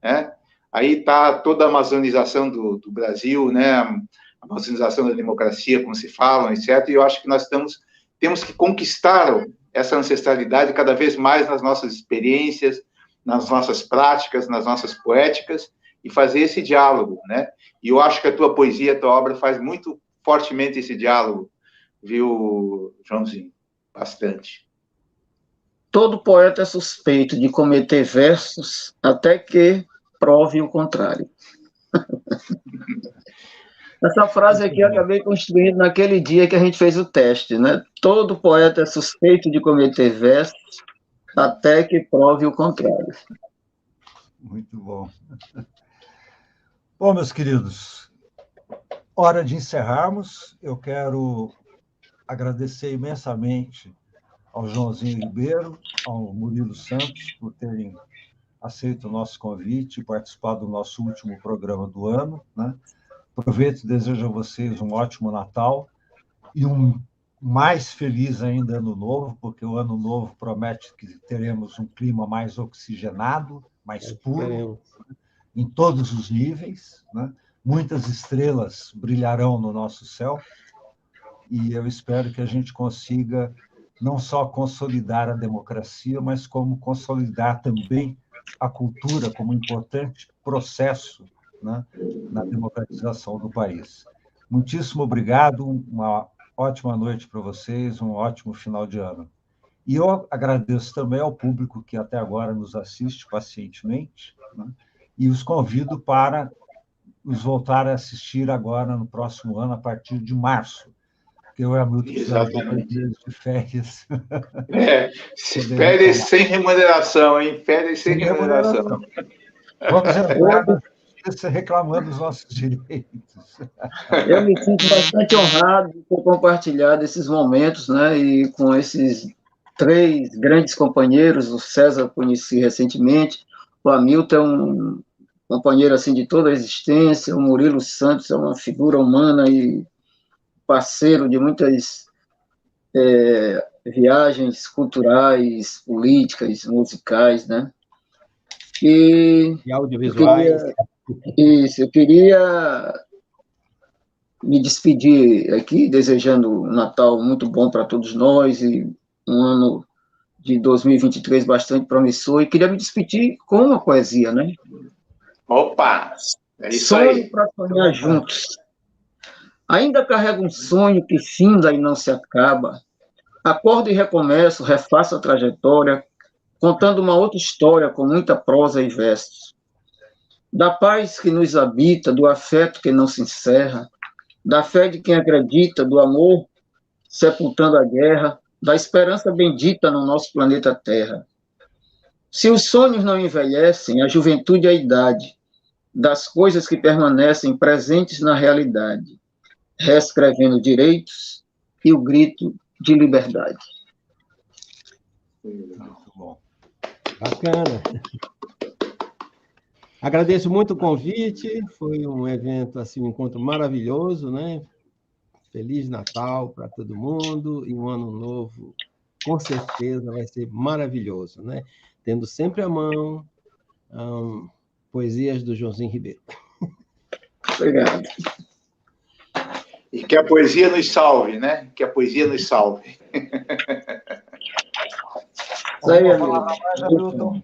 né? Aí está toda a amazonização do Brasil, né? A amazonização da democracia, como se fala, etc. E eu acho que nós temos que conquistar essa ancestralidade cada vez mais nas nossas experiências, nas nossas práticas, nas nossas poéticas, e fazer esse diálogo, né? E eu acho que a tua poesia, a tua obra faz muito fortemente esse diálogo, viu, Joãozinho? Bastante. Todo poeta é suspeito de cometer versos até que prove o contrário. Essa frase aqui eu acabei construindo naquele dia que a gente fez o teste, né? Todo poeta é suspeito de cometer versos até que prove o contrário. Muito bom. Bom, meus queridos, hora de encerrarmos. Eu quero agradecer imensamente ao Joãozinho Ribeiro, ao Murilo Santos, por terem aceito o nosso convite e participado do nosso último programa do ano, né? Aproveito e desejo a vocês um ótimo Natal e um mais feliz ainda Ano Novo, porque o Ano Novo promete que teremos um clima mais oxigenado, mais puro, em todos os níveis, né? Muitas estrelas brilharão no nosso céu, e eu espero que a gente consiga não só consolidar a democracia, mas como consolidar também a cultura como importante processo, né, na democratização do país. Muitíssimo obrigado, uma ótima noite para vocês, um ótimo final de ano. E eu agradeço também ao público que até agora nos assiste pacientemente, né, e os convido para nos voltar a assistir agora no próximo ano, a partir de março, porque eu e a Milton precisamos de 2 meses de férias. Férias sem remuneração, hein? Férias sem remuneração. Vamos entrar na justiça reclamando dos nossos direitos. Eu me sinto bastante honrado de ter compartilhado esses momentos, né? E com esses 3 grandes companheiros, o César conheci recentemente, o Hamilton é um companheiro assim de toda a existência, o Murilo Santos é uma figura humana e parceiro de muitas viagens culturais, políticas, musicais, né? E audiovisuais. Eu queria me despedir aqui, desejando um Natal muito bom para todos nós e um ano de 2023 bastante promissor. E queria me despedir com uma poesia, né? Opa! É isso Sonho aí. para sonhar juntos. Ainda carrego um sonho que finda e não se acaba. Acordo e recomeço, refaço a trajetória, contando uma outra história com muita prosa e versos. Da paz que nos habita, do afeto que não se encerra, da fé de quem acredita, do amor sepultando a guerra, da esperança bendita no nosso planeta Terra. Se os sonhos não envelhecem, a juventude é a idade das coisas que permanecem presentes na realidade, reescrevendo direitos e o grito de liberdade. Muito bom. Bacana. Agradeço muito o convite, foi um evento, assim, um encontro maravilhoso, né? Feliz Natal para todo mundo e um ano novo, com certeza, vai ser maravilhoso, né? Tendo sempre à mão poesias do Joãozinho Ribeiro. Obrigado. E que a poesia nos salve, né? Que a poesia nos salve. Isso aí, Hamilton.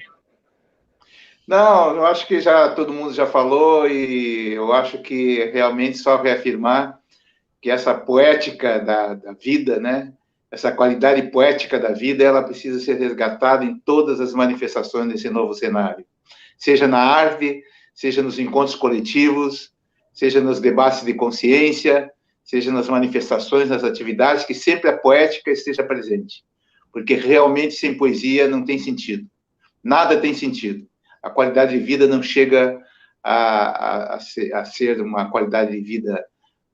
Não, eu acho que já todo mundo já falou e eu acho que realmente só reafirmar que essa poética da vida, né? Essa qualidade poética da vida, ela precisa ser resgatada em todas as manifestações desse novo cenário. Seja na arte, seja nos encontros coletivos, seja nos debates de consciência, seja nas manifestações, nas atividades, que sempre a poética esteja presente. Porque realmente sem poesia não tem sentido. Nada tem sentido. A qualidade de vida não chega a ser uma qualidade de vida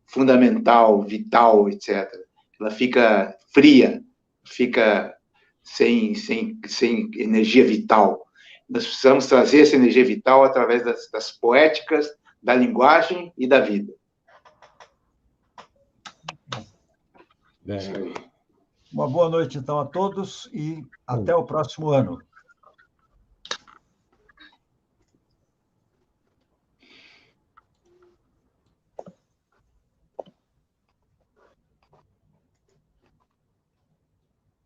fundamental, vital, etc. Ela fica fria, fica sem energia vital. Nós precisamos trazer essa energia vital através das poéticas, da linguagem e da vida. Uma boa noite, então, a todos e até o próximo ano.